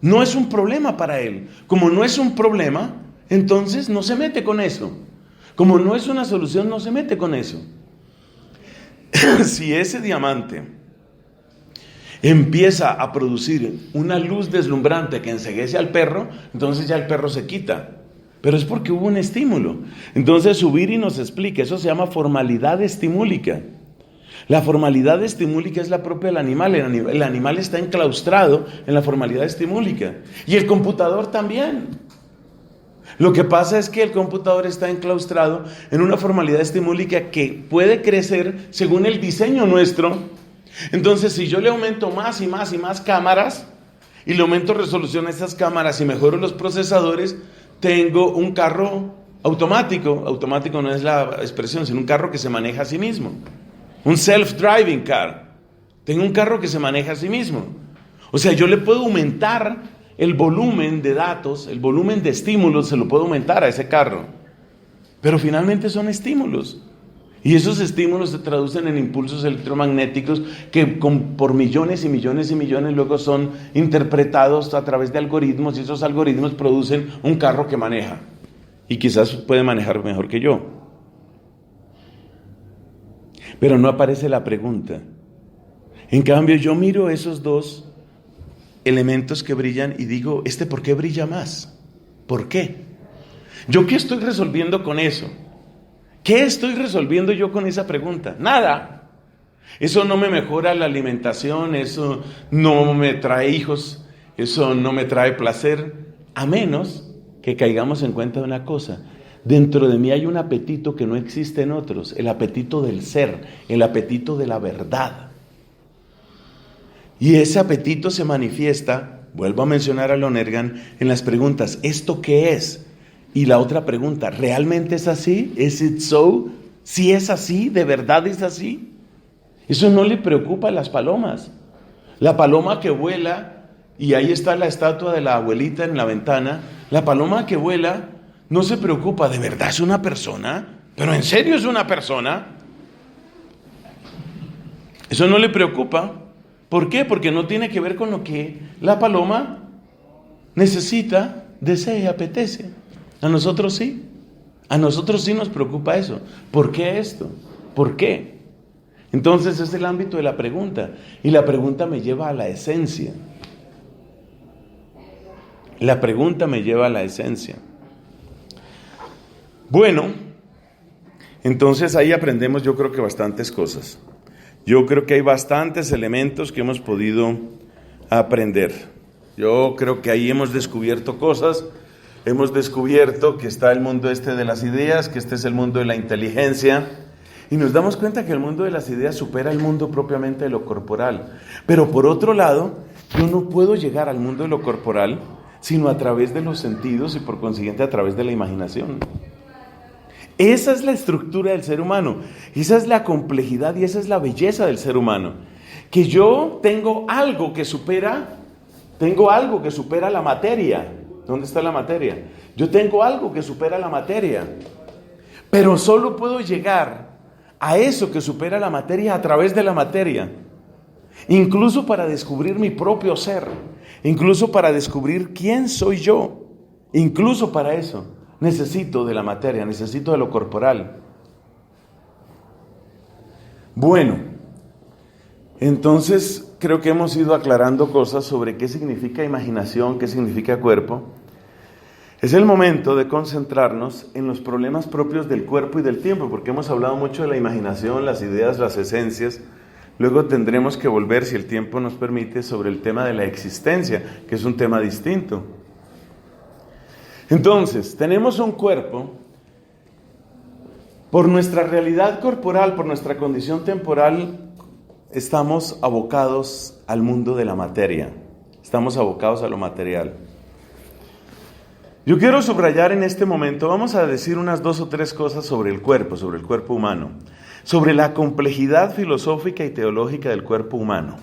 No es un problema para él. Como no es un problema, entonces no se mete con eso. Como no es una solución, no se mete con eso. Si ese diamante empieza a producir una luz deslumbrante que enceguece al perro, entonces ya el perro se quita. Pero es porque hubo un estímulo. Entonces Zubiri nos explica, eso se llama formalidad estimúlica. La formalidad estimúlica es la propia del animal. El animal está enclaustrado en la formalidad estimúlica. Y el computador también. Lo que pasa es que el computador está enclaustrado en una formalidad estimúlica que puede crecer según el diseño nuestro. Entonces, si yo le aumento más y más y más cámaras, y le aumento resolución a esas cámaras y mejoro los procesadores, tengo un carro automático. Automático no es la expresión, sino un carro que se maneja a sí mismo. Un self-driving car. Tengo un carro que se maneja a sí mismo. O sea, yo le puedo aumentar el volumen de datos, el volumen de estímulos, se lo puedo aumentar a ese carro. Pero finalmente son estímulos. Y esos estímulos se traducen en impulsos electromagnéticos que por millones y millones y millones luego son interpretados a través de algoritmos, y esos algoritmos producen un carro que maneja. Y quizás puede manejar mejor que yo. Pero no aparece la pregunta. En cambio, yo miro esos dos elementos que brillan y digo, ¿por qué brilla más? ¿Por qué? ¿Yo qué estoy resolviendo con eso? ¿Qué estoy resolviendo yo con esa pregunta? Nada. Eso no me mejora la alimentación, eso no me trae hijos, eso no me trae placer, a menos que caigamos en cuenta de una cosa. Dentro de mí hay un apetito que no existe en otros, el apetito del ser, el apetito de la verdad. Y ese apetito se manifiesta, vuelvo a mencionar a Lonergan, en las preguntas, ¿esto qué es? Y la otra pregunta, ¿realmente es así? ¿Is it so? ¿Si es así? ¿De verdad es así? Eso no le preocupa a las palomas. La paloma que vuela, y ahí está la estatua de la abuelita en la ventana, la paloma que vuela no se preocupa, ¿de verdad es una persona? ¿Pero en serio es una persona? Eso no le preocupa. ¿Por qué? Porque no tiene que ver con lo que la paloma necesita, desea y apetece. A nosotros sí. A nosotros sí nos preocupa eso. ¿Por qué esto? ¿Por qué? Entonces es el ámbito de la pregunta. Y la pregunta me lleva a la esencia. La pregunta me lleva a la esencia. Bueno, entonces ahí aprendemos yo creo que bastantes cosas. Yo creo que hay bastantes elementos que hemos podido aprender. Yo creo que ahí hemos descubierto cosas. Hemos descubierto que está el mundo de las ideas, que este es el mundo de la inteligencia. Y nos damos cuenta que el mundo de las ideas supera el mundo propiamente de lo corporal. Pero por otro lado, yo no puedo llegar al mundo de lo corporal sino a través de los sentidos y por consiguiente a través de la imaginación. Esa es la estructura del ser humano, esa es la complejidad y esa es la belleza del ser humano. Que yo tengo algo que supera la materia. ¿Dónde está la materia? Yo tengo algo que supera la materia, pero solo puedo llegar a eso que supera la materia a través de la materia. Incluso para descubrir mi propio ser, incluso para descubrir quién soy yo, incluso para eso necesito de la materia, necesito de lo corporal. Bueno, entonces creo que hemos ido aclarando cosas sobre qué significa imaginación, qué significa cuerpo. Es el momento de concentrarnos en los problemas propios del cuerpo y del tiempo, porque hemos hablado mucho de la imaginación, las ideas, las esencias. Luego tendremos que volver, si el tiempo nos permite, sobre el tema de la existencia, que es un tema distinto. Entonces, tenemos un cuerpo. Por nuestra realidad corporal, por nuestra condición temporal, estamos abocados al mundo de la materia. Estamos abocados a lo material. Yo quiero subrayar en este momento, vamos a decir unas 2 o 3 cosas sobre el cuerpo humano, sobre la complejidad filosófica y teológica del cuerpo humano.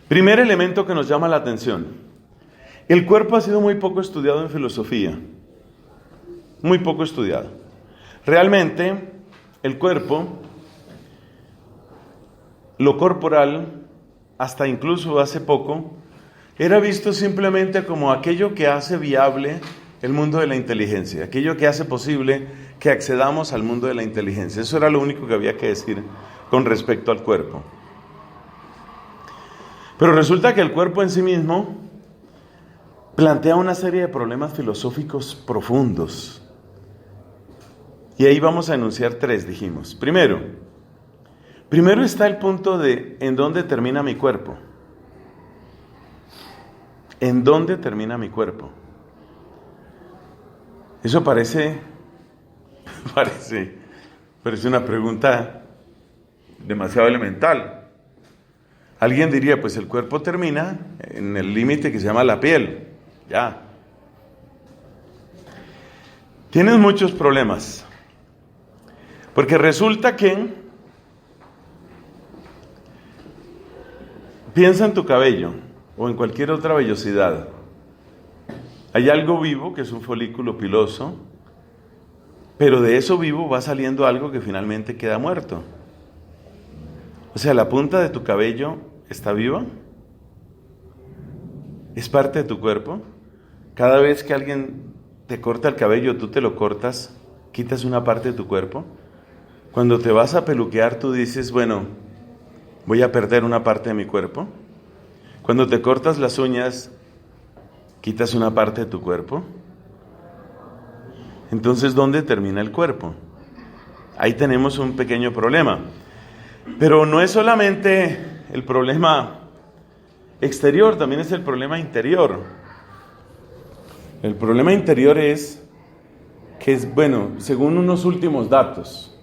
Primer elemento que nos llama la atención. El cuerpo ha sido muy poco estudiado en filosofía. Muy poco estudiado. Realmente, el cuerpo, lo corporal, hasta incluso hace poco, era visto simplemente como aquello que hace viable el mundo de la inteligencia, aquello que hace posible que accedamos al mundo de la inteligencia. Eso era lo único que había que decir con respecto al cuerpo. Pero resulta que el cuerpo en sí mismo plantea una serie de problemas filosóficos profundos. Y ahí vamos a enunciar 3, dijimos. Primero está el punto de ¿en dónde termina mi cuerpo? ¿En dónde termina mi cuerpo? Eso parece una pregunta demasiado elemental. Alguien diría, pues el cuerpo termina en el límite que se llama la piel. Ya. Tienes muchos problemas. Porque resulta que piensa en tu cabello o en cualquier otra vellosidad. Hay algo vivo que es un folículo piloso, pero de eso vivo va saliendo algo que finalmente queda muerto. O sea, la punta de tu cabello está viva, es parte de tu cuerpo. Cada vez que alguien te corta el cabello, tú te lo cortas, quitas una parte de tu cuerpo. Cuando te vas a peluquear, tú dices, bueno, voy a perder una parte de mi cuerpo. Cuando te cortas las uñas, quitas una parte de tu cuerpo. Entonces, ¿dónde termina el cuerpo? Ahí tenemos un pequeño problema. Pero no es solamente el problema exterior, también es el problema interior. El problema interior es que es, bueno, según unos últimos datos,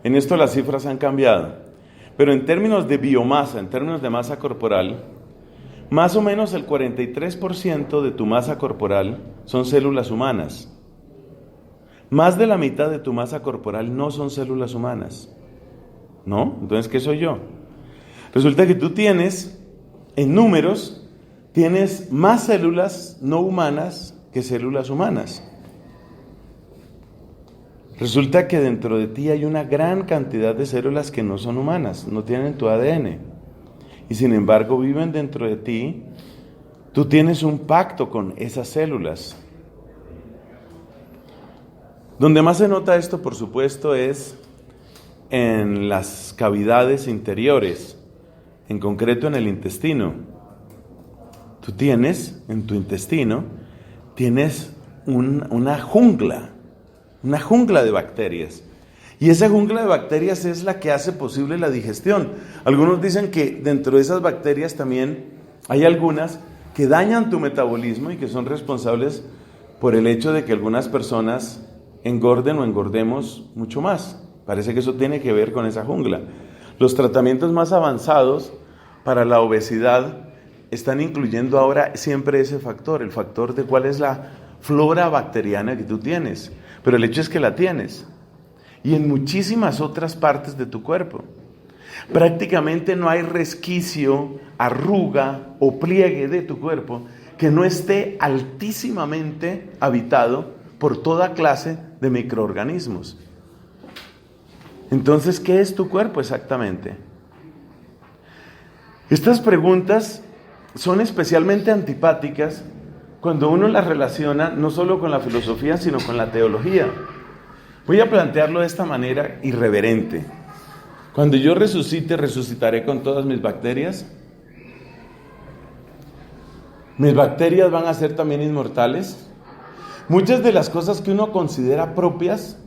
en esto las cifras han cambiado, pero en términos de biomasa, en términos de masa corporal, más o menos el 43% de tu masa corporal son células humanas. Más de la mitad de tu masa corporal no son células humanas. ¿No? Entonces, ¿qué soy yo? Resulta que tú tienes, en números, tienes más células no humanas que células humanas. Resulta que dentro de ti hay una gran cantidad de células que no son humanas, no tienen tu ADN. Y sin embargo viven dentro de ti. Tú tienes un pacto con esas células. Donde más se nota esto, por supuesto, es en las cavidades interiores, en concreto en el intestino. Tú tienes, en tu intestino, tienes una jungla de bacterias. Y esa jungla de bacterias es la que hace posible la digestión. Algunos dicen que dentro de esas bacterias también hay algunas que dañan tu metabolismo y que son responsables por el hecho de que algunas personas engorden o engordemos mucho más. Parece que eso tiene que ver con esa jungla. Los tratamientos más avanzados para la obesidad están incluyendo ahora siempre ese factor, el factor de cuál es la flora bacteriana que tú tienes. Pero el hecho es que la tienes. Y en muchísimas otras partes de tu cuerpo. Prácticamente no hay resquicio, arruga o pliegue de tu cuerpo que no esté altísimamente habitado por toda clase de microorganismos. Entonces, ¿qué es tu cuerpo exactamente? Estas preguntas son especialmente antipáticas cuando uno las relaciona no solo con la filosofía, sino con la teología. Voy a plantearlo de esta manera irreverente. Cuando yo resucite, ¿resucitaré con todas mis bacterias? ¿Mis bacterias van a ser también inmortales? Muchas de las cosas que uno considera propias,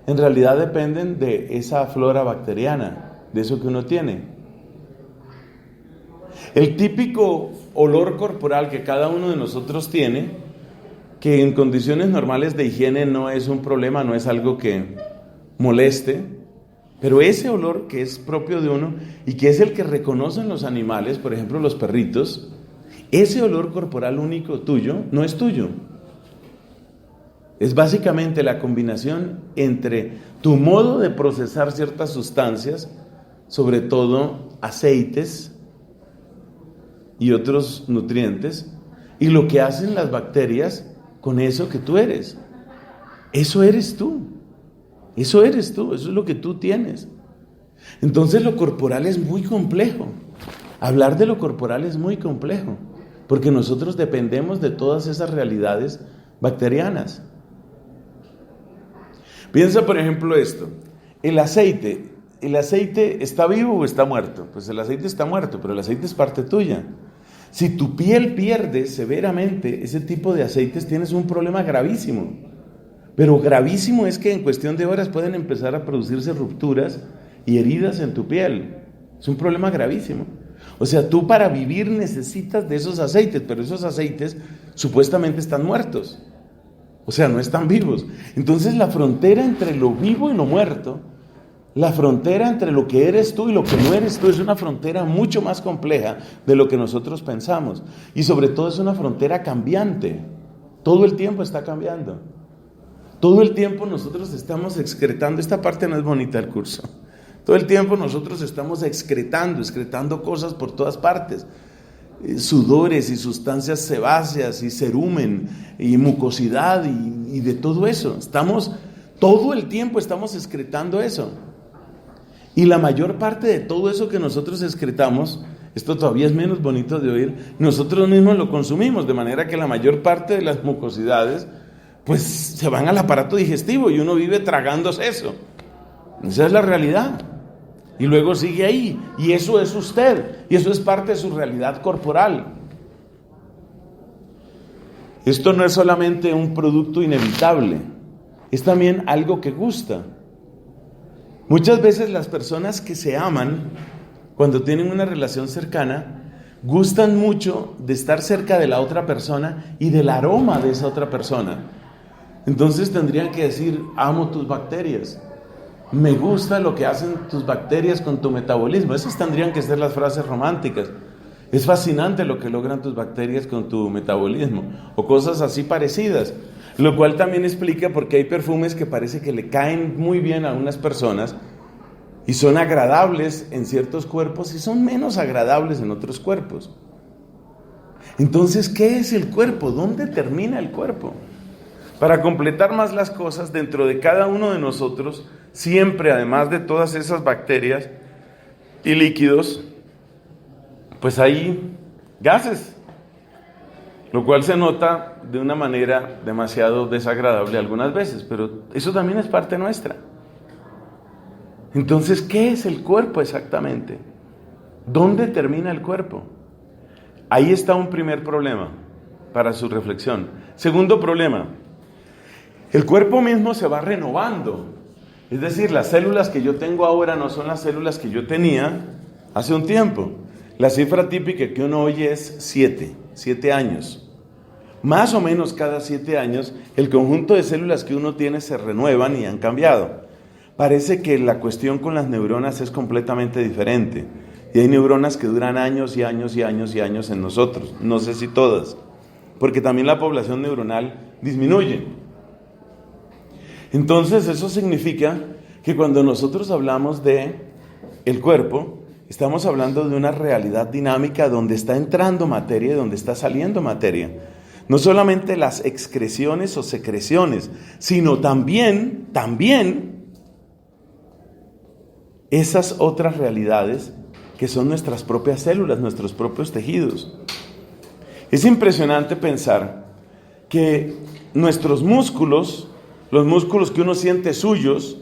en realidad dependen de esa flora bacteriana, de eso que uno tiene. El típico olor corporal que cada uno de nosotros tiene, que en condiciones normales de higiene no es un problema, no es algo que moleste, pero ese olor que es propio de uno y que es el que reconocen los animales, por ejemplo los perritos, ese olor corporal único tuyo no es tuyo. Es básicamente la combinación entre tu modo de procesar ciertas sustancias, sobre todo aceites y otros nutrientes, y lo que hacen las bacterias con eso que tú eres. Eso eres tú. Eso eres tú, eso es lo que tú tienes. Entonces lo corporal es muy complejo. Hablar de lo corporal es muy complejo, porque nosotros dependemos de todas esas realidades bacterianas. Piensa, por ejemplo, esto. ¿El aceite está vivo o está muerto? Pues el aceite está muerto, pero el aceite es parte tuya. Si tu piel pierde severamente ese tipo de aceites, tienes un problema gravísimo. Pero gravísimo es que en cuestión de horas pueden empezar a producirse rupturas y heridas en tu piel. Es un problema gravísimo. O sea, tú para vivir necesitas de esos aceites, pero esos aceites supuestamente están muertos. O sea, no están vivos. Entonces la frontera entre lo vivo y lo muerto, la frontera entre lo que eres tú y lo que no eres tú, es una frontera mucho más compleja de lo que nosotros pensamos. Y sobre todo es una frontera cambiante. Todo el tiempo está cambiando. Todo el tiempo nosotros estamos excretando. Esta parte no es bonita del curso. Todo el tiempo nosotros estamos excretando cosas por todas partes. Sudores y sustancias sebáceas y cerumen y mucosidad y de todo eso. Todo el tiempo estamos excretando eso. Y la mayor parte de todo eso que nosotros excretamos, esto todavía es menos bonito de oír, nosotros mismos lo consumimos, de manera que la mayor parte de las mucosidades pues se van al aparato digestivo y uno vive tragándose eso. Esa es la realidad. Y luego sigue ahí, y eso es usted, y eso es parte de su realidad corporal. Esto no es solamente un producto inevitable, es también algo que gusta. Muchas veces las personas que se aman, cuando tienen una relación cercana, gustan mucho de estar cerca de la otra persona y del aroma de esa otra persona. Entonces tendrían que decir, amo tus bacterias. Me gusta lo que hacen tus bacterias con tu metabolismo. Esas tendrían que ser las frases románticas. Es fascinante lo que logran tus bacterias con tu metabolismo. O cosas así parecidas. Lo cual también explica por qué hay perfumes que parece que le caen muy bien a unas personas y son agradables en ciertos cuerpos y son menos agradables en otros cuerpos. Entonces, ¿qué es el cuerpo? ¿Dónde termina el cuerpo? Para completar más las cosas, dentro de cada uno de nosotros, siempre, además de todas esas bacterias y líquidos, pues hay gases, lo cual se nota de una manera demasiado desagradable algunas veces, pero eso también es parte nuestra. Entonces, ¿qué es el cuerpo exactamente? ¿Dónde termina el cuerpo? Ahí está un primer problema para su reflexión. Segundo problema, el cuerpo mismo se va renovando. Es decir, las células que yo tengo ahora no son las células que yo tenía hace un tiempo. La cifra típica que uno oye es 7 años. Más o menos cada 7 años, el conjunto de células que uno tiene se renuevan y han cambiado. Parece que la cuestión con las neuronas es completamente diferente. Y hay neuronas que duran años y años y años y años en nosotros. No sé si todas, porque también la población neuronal disminuye. Entonces eso significa que cuando nosotros hablamos de el cuerpo, estamos hablando de una realidad dinámica donde está entrando materia y donde está saliendo materia. No solamente las excreciones o secreciones, sino también esas otras realidades que son nuestras propias células, nuestros propios tejidos. Es impresionante pensar que nuestros músculos, los músculos que uno siente suyos,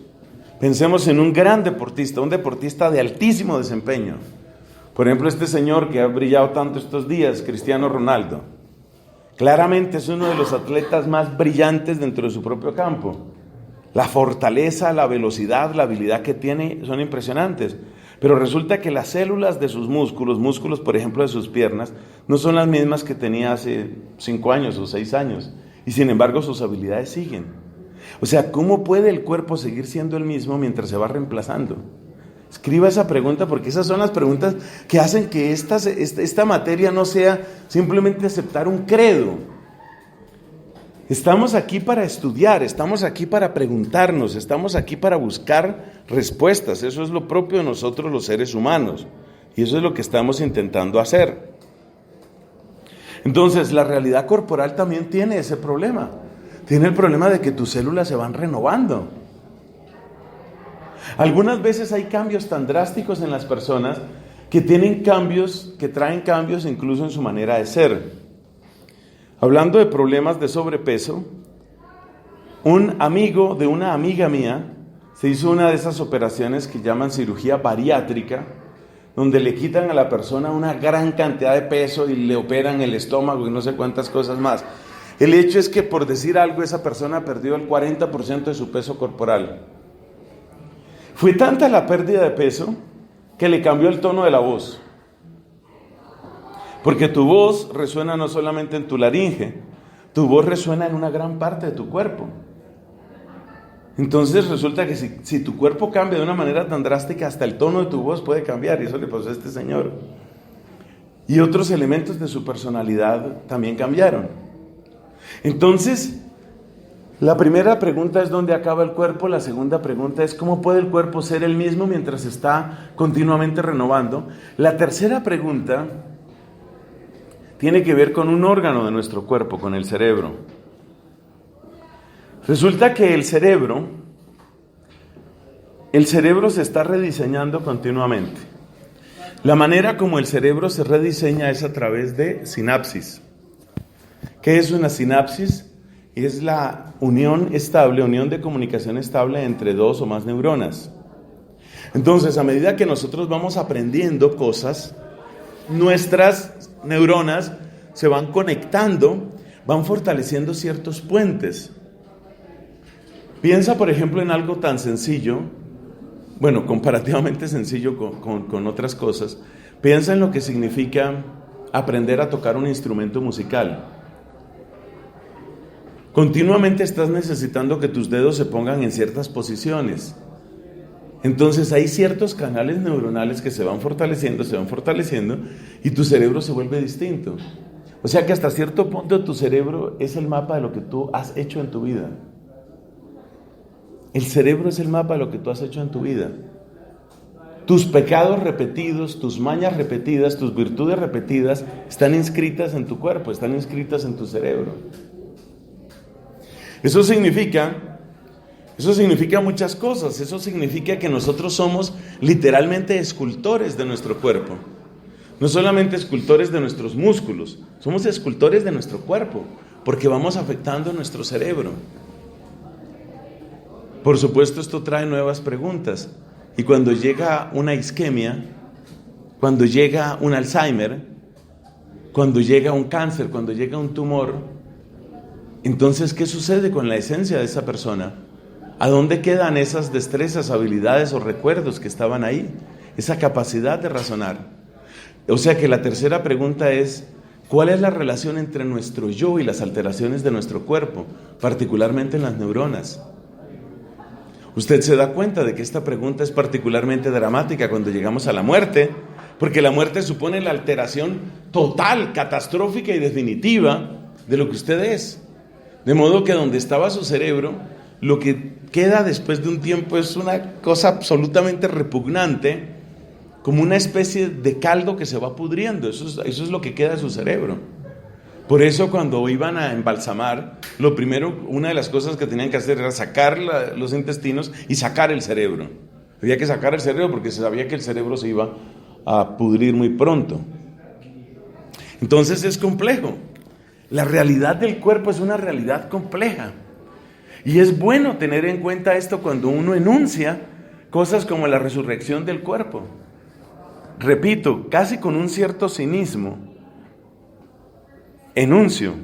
pensemos en un gran deportista, un deportista de altísimo desempeño. Por ejemplo, este señor que ha brillado tanto estos días, Cristiano Ronaldo. Claramente es uno de los atletas más brillantes dentro de su propio campo. La fortaleza, la velocidad, la habilidad que tiene son impresionantes. Pero resulta que las células de sus músculos, por ejemplo, de sus piernas, no son las mismas que tenía hace 5 años o 6 años. Y sin embargo, sus habilidades siguen. O sea, ¿cómo puede el cuerpo seguir siendo el mismo mientras se va reemplazando? Escriba esa pregunta, porque esas son las preguntas que hacen que esta materia no sea simplemente aceptar un credo. Estamos aquí para estudiar, estamos aquí para preguntarnos, estamos aquí para buscar respuestas. Eso es lo propio de nosotros los seres humanos, y eso es lo que estamos intentando hacer. Entonces, la realidad corporal también tiene ese problema. Tiene el problema de que tus células se van renovando. Algunas veces hay cambios tan drásticos en las personas que traen cambios incluso en su manera de ser. Hablando de problemas de sobrepeso, un amigo de una amiga mía se hizo una de esas operaciones que llaman cirugía bariátrica, donde le quitan a la persona una gran cantidad de peso y le operan el estómago y no sé cuántas cosas más. El hecho es que, por decir algo, esa persona perdió el 40% de su peso corporal. Fue tanta la pérdida de peso que le cambió el tono de la voz. Porque tu voz resuena no solamente en tu laringe, tu voz resuena en una gran parte de tu cuerpo. Entonces resulta que si tu cuerpo cambia de una manera tan drástica, hasta el tono de tu voz puede cambiar, y eso le pasó a este señor. Y otros elementos de su personalidad también cambiaron. Entonces, la primera pregunta es ¿dónde acaba el cuerpo? La segunda pregunta es ¿cómo puede el cuerpo ser el mismo mientras se está continuamente renovando? La tercera pregunta tiene que ver con un órgano de nuestro cuerpo, con el cerebro. Resulta que el cerebro se está rediseñando continuamente. La manera como el cerebro se rediseña es a través de sinapsis. ¿Qué es una sinapsis? Es la unión de comunicación estable entre 2 o más neuronas. Entonces, a medida que nosotros vamos aprendiendo cosas, nuestras neuronas se van conectando, van fortaleciendo ciertos puentes. Piensa, por ejemplo, en algo tan sencillo, bueno, comparativamente sencillo con otras cosas. Piensa en lo que significa aprender a tocar un instrumento musical. Continuamente estás necesitando que tus dedos se pongan en ciertas posiciones. Entonces hay ciertos canales neuronales que se van fortaleciendo y tu cerebro se vuelve distinto. O sea que hasta cierto punto tu cerebro es el mapa de lo que tú has hecho en tu vida. El cerebro es el mapa de lo que tú has hecho en tu vida. Tus pecados repetidos, tus mañas repetidas, tus virtudes repetidas están inscritas en tu cuerpo, están inscritas en tu cerebro. Eso significa muchas cosas. Eso significa que nosotros somos literalmente escultores de nuestro cuerpo. No solamente escultores de nuestros músculos, somos escultores de nuestro cuerpo, porque vamos afectando nuestro cerebro. Por supuesto, esto trae nuevas preguntas. Y cuando llega una isquemia, cuando llega un Alzheimer, cuando llega un cáncer, cuando llega un tumor, entonces, ¿qué sucede con la esencia de esa persona? ¿A dónde quedan esas destrezas, habilidades o recuerdos que estaban ahí? Esa capacidad de razonar. O sea que la tercera pregunta es, ¿cuál es la relación entre nuestro yo y las alteraciones de nuestro cuerpo, particularmente en las neuronas? Usted se da cuenta de que esta pregunta es particularmente dramática cuando llegamos a la muerte, porque la muerte supone la alteración total, catastrófica y definitiva de lo que usted es. De modo que donde estaba su cerebro, lo que queda después de un tiempo es una cosa absolutamente repugnante, como una especie de caldo que se va pudriendo. Eso es lo que queda de su cerebro. Por eso cuando iban a embalsamar, lo primero, una de las cosas que tenían que hacer era sacar los intestinos y sacar el cerebro. Había que sacar el cerebro porque se sabía que el cerebro se iba a pudrir muy pronto. Entonces es complejo. La realidad del cuerpo es una realidad compleja. Y es bueno tener en cuenta esto cuando uno enuncia cosas como la resurrección del cuerpo. Repito, casi con un cierto cinismo, enuncio,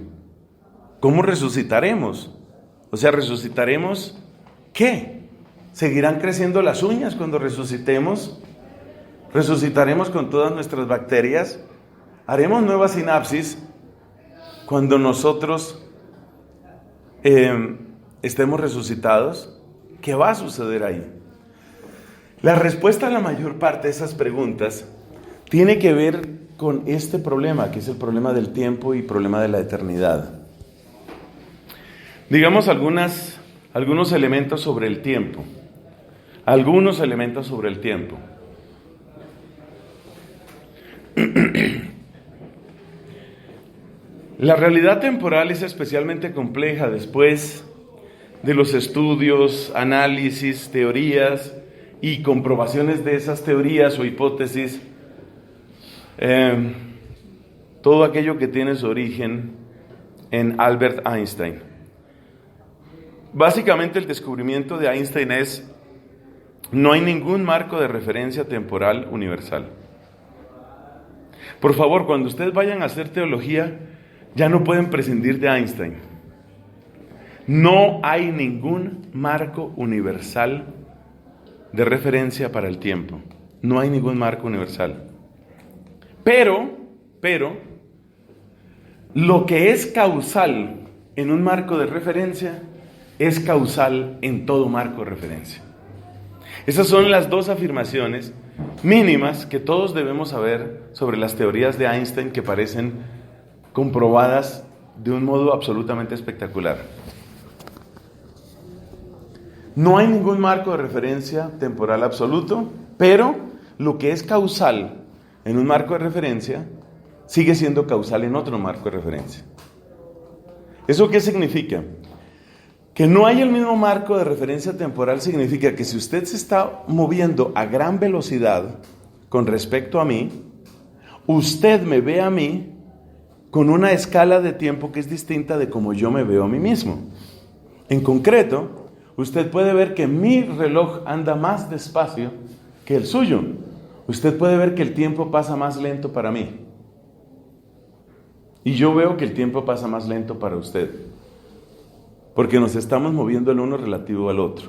¿cómo resucitaremos? O sea, ¿resucitaremos qué? ¿Seguirán creciendo las uñas cuando resucitemos? ¿Resucitaremos con todas nuestras bacterias? ¿Haremos nuevas sinapsis cuando nosotros estemos resucitados? ¿Qué va a suceder ahí? La respuesta a la mayor parte de esas preguntas tiene que ver con este problema, que es el problema del tiempo y problema de la eternidad. Digamos algunos elementos sobre el tiempo. Algunos elementos sobre el tiempo. La realidad temporal es especialmente compleja después de los estudios, análisis, teorías y comprobaciones de esas teorías o hipótesis. Todo aquello que tiene su origen en Albert Einstein. Básicamente el descubrimiento de Einstein es: no hay ningún marco de referencia temporal universal. Por favor, cuando ustedes vayan a hacer teología, ya no pueden prescindir de Einstein. No hay ningún marco universal de referencia para el tiempo. No hay ningún marco universal. Pero, lo que es causal en un marco de referencia es causal en todo marco de referencia. Esas son las dos afirmaciones mínimas que todos debemos saber sobre las teorías de Einstein, que parecen comprobadas de un modo absolutamente espectacular. No hay ningún marco de referencia temporal absoluto, pero lo que es causal en un marco de referencia sigue siendo causal en otro marco de referencia. ¿Eso qué significa? Que no hay el mismo marco de referencia temporal significa que si usted se está moviendo a gran velocidad con respecto a mí, usted me ve a mí con una escala de tiempo que es distinta de como yo me veo a mí mismo. En concreto, usted puede ver que mi reloj anda más despacio que el suyo. Usted puede ver que el tiempo pasa más lento para mí. Y yo veo que el tiempo pasa más lento para usted. Porque nos estamos moviendo el uno relativo al otro.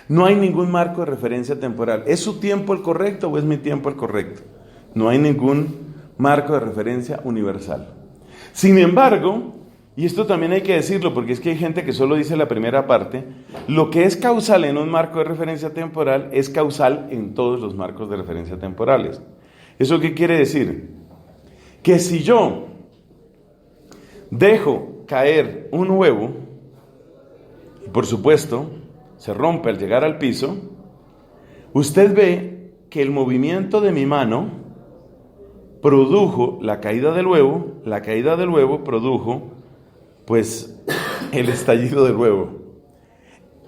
No hay ningún marco de referencia temporal. ¿Es su tiempo el correcto o es mi tiempo el correcto? No hay ningún marco de referencia universal. Sin embargo, y esto también hay que decirlo porque es que hay gente que solo dice la primera parte, lo que es causal en un marco de referencia temporal es causal en todos los marcos de referencia temporales. ¿Eso qué quiere decir? Que si yo dejo caer un huevo, y por supuesto se rompe al llegar al piso, usted ve que el movimiento de mi mano produjo la caída del huevo produjo pues el estallido del huevo.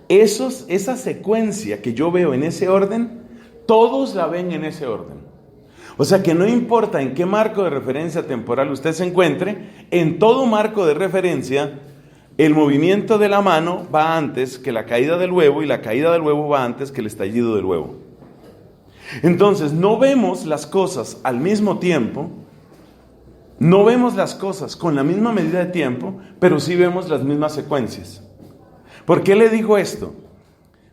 Esa secuencia que yo veo en ese orden, todos la ven en ese orden. O sea que no importa en qué marco de referencia temporal usted se encuentre, en todo marco de referencia, el movimiento de la mano va antes que la caída del huevo y la caída del huevo va antes que el estallido del huevo. Entonces, no vemos las cosas al mismo tiempo, no vemos las cosas con la misma medida de tiempo, pero sí vemos las mismas secuencias. ¿Por qué le digo esto?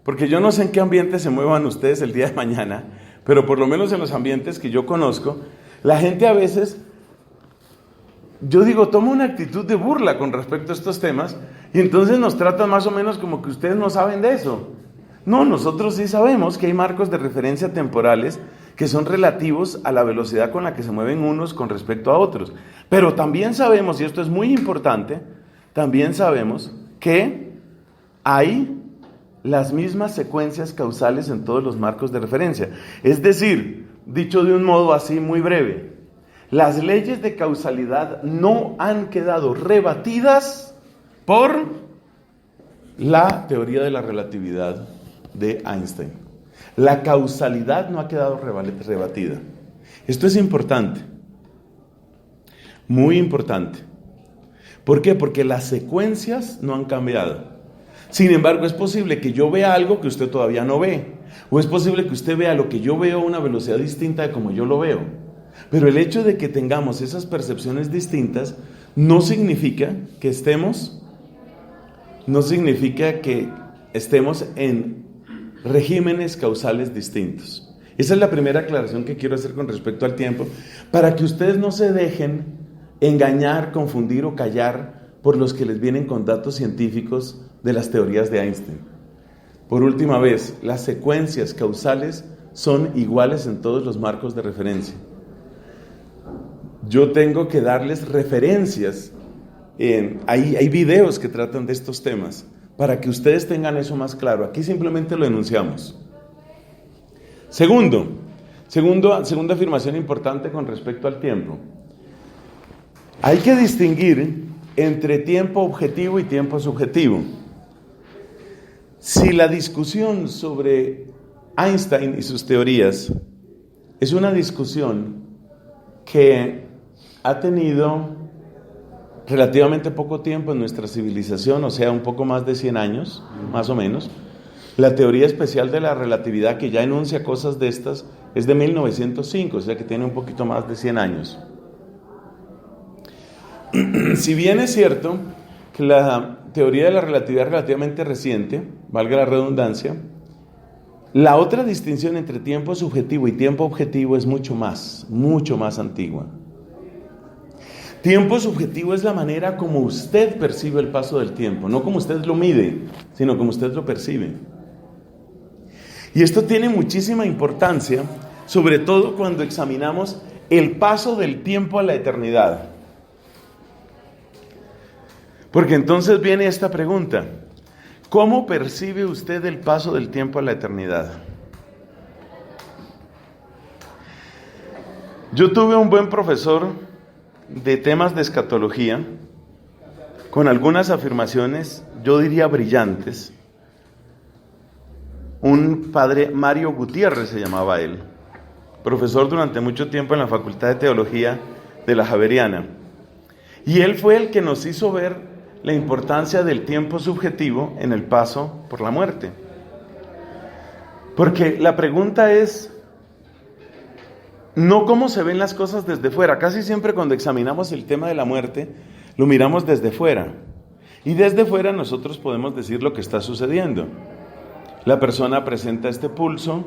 Porque yo no sé en qué ambiente se muevan ustedes el día de mañana, pero por lo menos en los ambientes que yo conozco, la gente a veces, yo digo, toma una actitud de burla con respecto a estos temas, y entonces nos tratan más o menos como que ustedes no saben de eso. No, nosotros sí sabemos que hay marcos de referencia temporales que son relativos a la velocidad con la que se mueven unos con respecto a otros. Pero también sabemos, y esto es muy importante, también sabemos que hay las mismas secuencias causales en todos los marcos de referencia. Es decir, dicho de un modo así muy breve, las leyes de causalidad no han quedado rebatidas por la teoría de la relatividad de Einstein. La causalidad no ha quedado rebatida. Esto es importante, muy importante. ¿Por qué? Porque las secuencias no han cambiado. Sin embargo, es posible que yo vea algo que usted todavía no ve, o es posible que usted vea lo que yo veo a una velocidad distinta de como yo lo veo. Pero el hecho de que tengamos esas percepciones distintas no significa que estemos en regímenes causales distintos. Esa es la primera aclaración que quiero hacer con respecto al tiempo, para que ustedes no se dejen engañar, confundir o callar por los que les vienen con datos científicos de las teorías de Einstein. Por última vez, las secuencias causales son iguales en todos los marcos de referencia. Yo tengo que darles referencias, hay videos que tratan de estos temas, para que ustedes tengan eso más claro. Aquí simplemente lo enunciamos. Segunda afirmación importante con respecto al tiempo. Hay que distinguir entre tiempo objetivo y tiempo subjetivo. Si la discusión sobre Einstein y sus teorías es una discusión que ha tenido relativamente poco tiempo en nuestra civilización, o sea, un poco más de 100 años, más o menos. La teoría especial de la relatividad, que ya enuncia cosas de estas, es de 1905, o sea que tiene un poquito más de 100 años. Si bien es cierto que la teoría de la relatividad es relativamente reciente, valga la redundancia, la otra distinción entre tiempo subjetivo y tiempo objetivo es mucho más antigua. Tiempo subjetivo es la manera como usted percibe el paso del tiempo, no como usted lo mide, sino como usted lo percibe. Y esto tiene muchísima importancia, sobre todo cuando examinamos el paso del tiempo a la eternidad. Porque entonces viene esta pregunta: ¿cómo percibe usted el paso del tiempo a la eternidad? Yo tuve un buen profesor de temas de escatología, con algunas afirmaciones, yo diría brillantes. Un padre Mario Gutiérrez se llamaba él, profesor durante mucho tiempo en la Facultad de Teología de la Javeriana. Y él fue el que nos hizo ver la importancia del tiempo subjetivo en el paso por la muerte. Porque la pregunta es no cómo se ven las cosas desde fuera. Casi siempre cuando examinamos el tema de la muerte, lo miramos desde fuera. Y desde fuera nosotros podemos decir lo que está sucediendo. La persona presenta este pulso,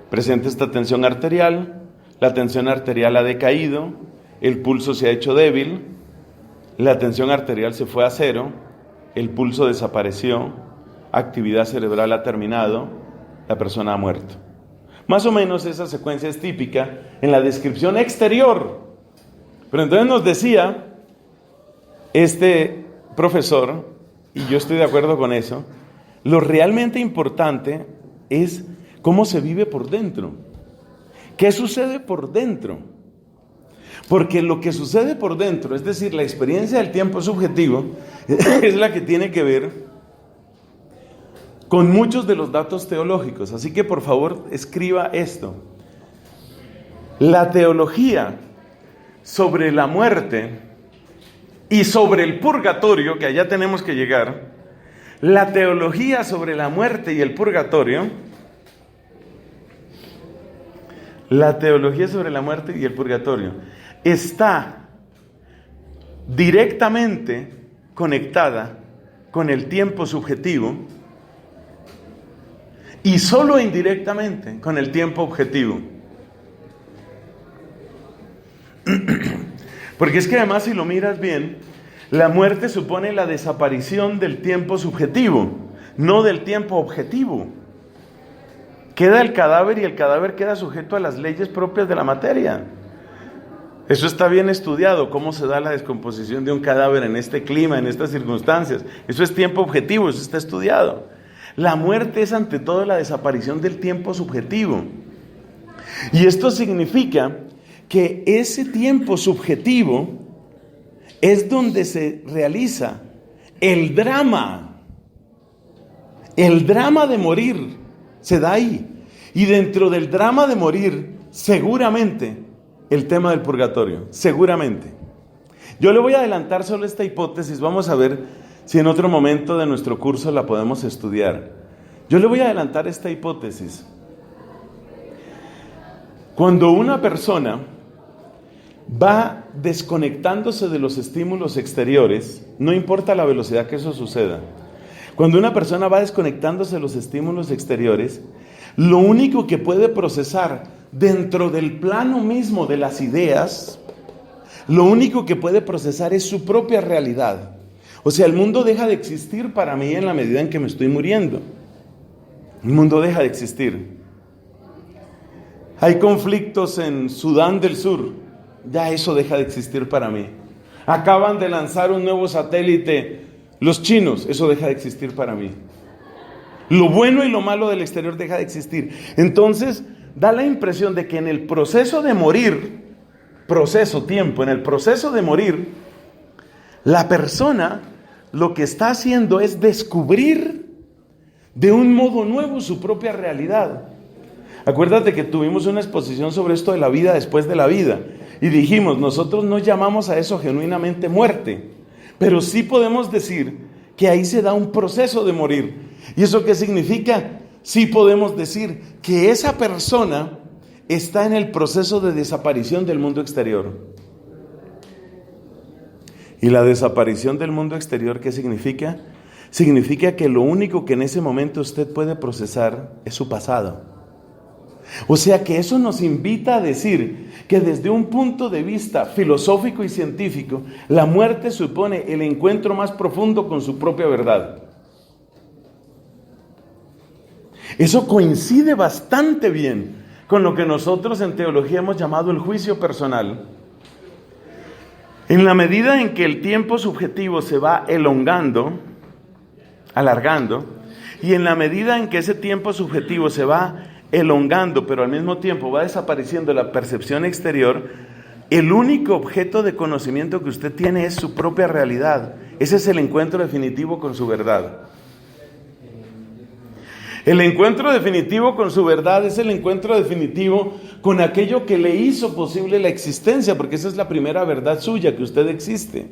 presenta esta tensión arterial, la tensión arterial ha decaído, el pulso se ha hecho débil, la tensión arterial se fue a cero, el pulso desapareció, actividad cerebral ha terminado, la persona ha muerto. Más o menos esa secuencia es típica en la descripción exterior. Pero entonces nos decía este profesor, y yo estoy de acuerdo con eso, lo realmente importante es cómo se vive por dentro. ¿Qué sucede por dentro? Porque lo que sucede por dentro, es decir, la experiencia del tiempo subjetivo, es la que tiene que ver con muchos de los datos teológicos. Así que por favor escriba esto. La teología sobre la muerte y sobre el purgatorio, que allá tenemos que llegar, la teología sobre la muerte y el purgatorio, está directamente conectada con el tiempo subjetivo y solo indirectamente con el tiempo objetivo. Porque es que además, si lo miras bien, la muerte supone la desaparición del tiempo subjetivo, no del tiempo objetivo. Queda el cadáver y el cadáver queda sujeto a las leyes propias de la materia. Eso está bien estudiado, cómo se da la descomposición de un cadáver en este clima, en estas circunstancias. Eso es tiempo objetivo, eso está estudiado. La muerte es ante todo la desaparición del tiempo subjetivo. Y esto significa que ese tiempo subjetivo es donde se realiza el drama de morir, se da ahí. Y dentro del drama de morir, seguramente, el tema del purgatorio, seguramente. Yo le voy a adelantar solo esta hipótesis, vamos a ver si en otro momento de nuestro curso la podemos estudiar. Yo le voy a adelantar esta hipótesis. Cuando una persona va desconectándose de los estímulos exteriores, no importa la velocidad que eso suceda, cuando una persona va desconectándose de los estímulos exteriores, lo único que puede procesar dentro del plano mismo de las ideas, lo único que puede procesar es su propia realidad. O sea, el mundo deja de existir para mí en la medida en que me estoy muriendo. El mundo deja de existir. Hay conflictos en Sudán del Sur, ya eso deja de existir para mí. Acaban de lanzar un nuevo satélite los chinos, eso deja de existir para mí. Lo bueno y lo malo del exterior deja de existir. Entonces, da la impresión de que en el proceso de morir, en el proceso de morir, la persona lo que está haciendo es descubrir de un modo nuevo su propia realidad. Acuérdate que tuvimos una exposición sobre esto de la vida después de la vida y dijimos, nosotros no llamamos a eso genuinamente muerte, pero sí podemos decir que ahí se da un proceso de morir. ¿Y eso qué significa? Sí podemos decir que esa persona está en el proceso de desaparición del mundo exterior. ¿Y la desaparición del mundo exterior qué significa? Significa que lo único que en ese momento usted puede procesar es su pasado. O sea que eso nos invita a decir que desde un punto de vista filosófico y científico, la muerte supone el encuentro más profundo con su propia verdad. Eso coincide bastante bien con lo que nosotros en teología hemos llamado el juicio personal. En la medida en que el tiempo subjetivo se va alargando, y en la medida en que ese tiempo subjetivo se va elongando, pero al mismo tiempo va desapareciendo la percepción exterior, el único objeto de conocimiento que usted tiene es su propia realidad. Ese es el encuentro definitivo con su verdad. El encuentro definitivo con su verdad es el encuentro definitivo con aquello que le hizo posible la existencia, porque esa es la primera verdad suya, que usted existe.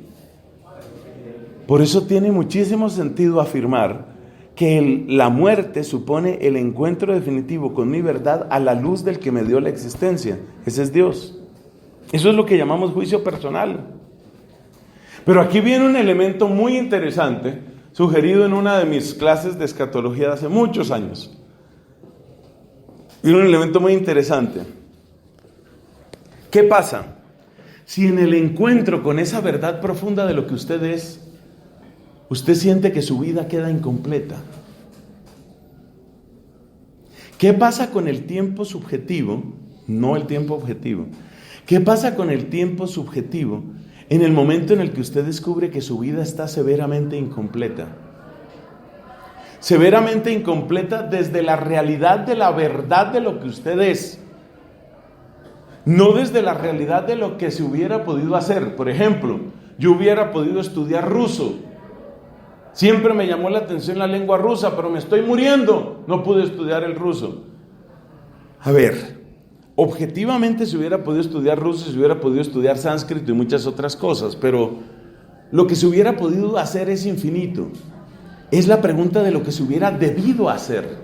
Por eso tiene muchísimo sentido afirmar que la muerte supone el encuentro definitivo con mi verdad a la luz del que me dio la existencia. Ese es Dios. Eso es lo que llamamos juicio personal. Pero aquí viene un elemento muy interesante, sugerido en una de mis clases de escatología de hace muchos años. Y un elemento muy interesante. ¿Qué pasa si en el encuentro con esa verdad profunda de lo que usted es, usted siente que su vida queda incompleta? ¿Qué pasa con el tiempo subjetivo? No el tiempo objetivo. ¿Qué pasa con el tiempo subjetivo en el momento en el que usted descubre que su vida está severamente incompleta? Severamente incompleta desde la realidad de la verdad de lo que usted es, no desde la realidad de lo que se hubiera podido hacer. Por ejemplo, yo hubiera podido estudiar ruso. Siempre me llamó la atención la lengua rusa, pero me estoy muriendo, no pude estudiar el ruso. A ver, objetivamente se hubiera podido estudiar ruso, se hubiera podido estudiar sánscrito y muchas otras cosas, pero lo que se hubiera podido hacer es infinito. Es la pregunta de lo que se hubiera debido hacer.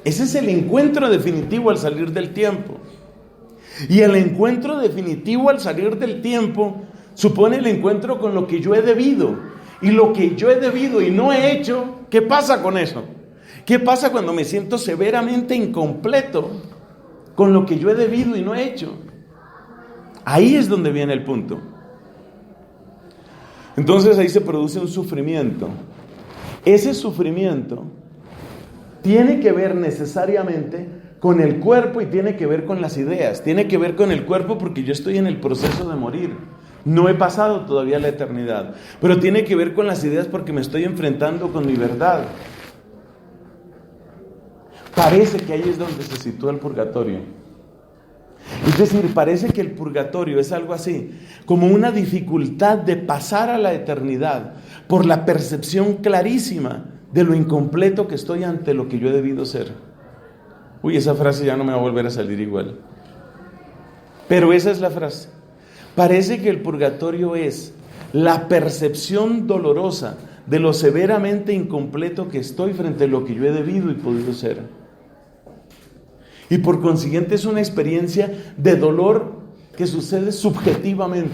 Ese es el encuentro definitivo al salir del tiempo. Y el encuentro definitivo al salir del tiempo supone el encuentro con lo que yo he debido. Y lo que yo he debido y no he hecho, ¿qué pasa con eso? ¿Qué pasa cuando me siento severamente incompleto con lo que yo he debido y no he hecho? Ahí es donde viene el punto. Entonces ahí se produce un sufrimiento. Ese sufrimiento tiene que ver necesariamente con el cuerpo y tiene que ver con las ideas. Tiene que ver con el cuerpo porque yo estoy en el proceso de morir. No he pasado todavía la eternidad, pero tiene que ver con las ideas porque me estoy enfrentando con mi verdad. Parece que ahí es donde se sitúa el purgatorio. Es decir, parece que el purgatorio es algo así, como una dificultad de pasar a la eternidad por la percepción clarísima de lo incompleto que estoy ante lo que yo he debido ser. Uy, esa frase ya no me va a volver a salir igual. Pero esa es la frase. Parece que el purgatorio es la percepción dolorosa de lo severamente incompleto que estoy frente a lo que yo he debido y podido ser. Y por consiguiente es una experiencia de dolor que sucede subjetivamente.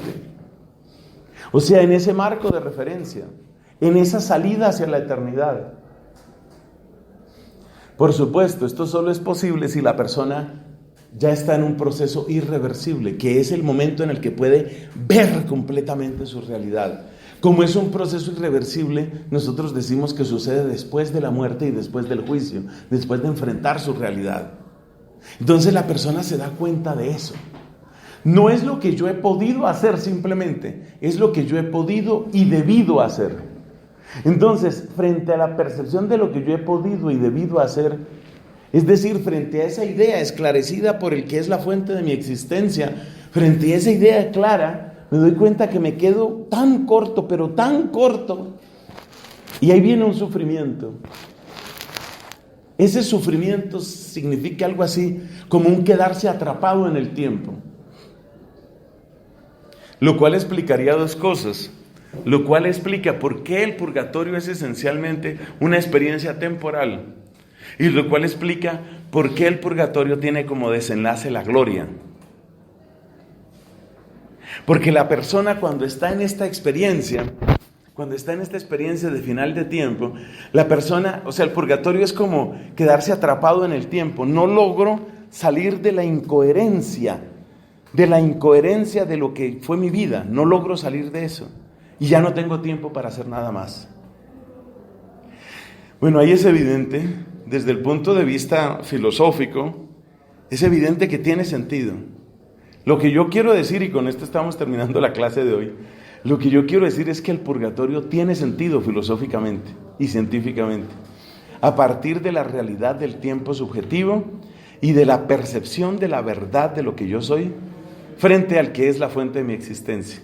O sea, en ese marco de referencia, en esa salida hacia la eternidad. Por supuesto, esto solo es posible si la persona ya está en un proceso irreversible, que es el momento en el que puede ver completamente su realidad. Como es un proceso irreversible, nosotros decimos que sucede después de la muerte y después del juicio, después de enfrentar su realidad. Entonces la persona se da cuenta de eso. No es lo que yo he podido hacer simplemente, es lo que yo he podido y debido hacer. Entonces, frente a la percepción de lo que yo he podido y debido hacer, es decir, frente a esa idea esclarecida por el que es la fuente de mi existencia, frente a esa idea clara, me doy cuenta que me quedo tan corto, pero tan corto, y ahí viene un sufrimiento. Ese sufrimiento significa algo así como un quedarse atrapado en el tiempo. Lo cual explicaría dos cosas. Lo cual explica por qué el purgatorio es esencialmente una experiencia temporal. Y lo cual explica por qué el purgatorio tiene como desenlace la gloria. Porque la persona cuando está en esta experiencia de final de tiempo, la persona, o sea, el purgatorio es como quedarse atrapado en el tiempo. No logro salir de la incoherencia de lo que fue mi vida. No logro salir de eso. Y ya no tengo tiempo para hacer nada más. Bueno, ahí es evidente, desde el punto de vista filosófico, es evidente que tiene sentido. Lo que yo quiero decir, y con esto estamos terminando la clase de hoy, lo que yo quiero decir es que el purgatorio tiene sentido filosóficamente y científicamente, a partir de la realidad del tiempo subjetivo y de la percepción de la verdad de lo que yo soy frente al que es la fuente de mi existencia.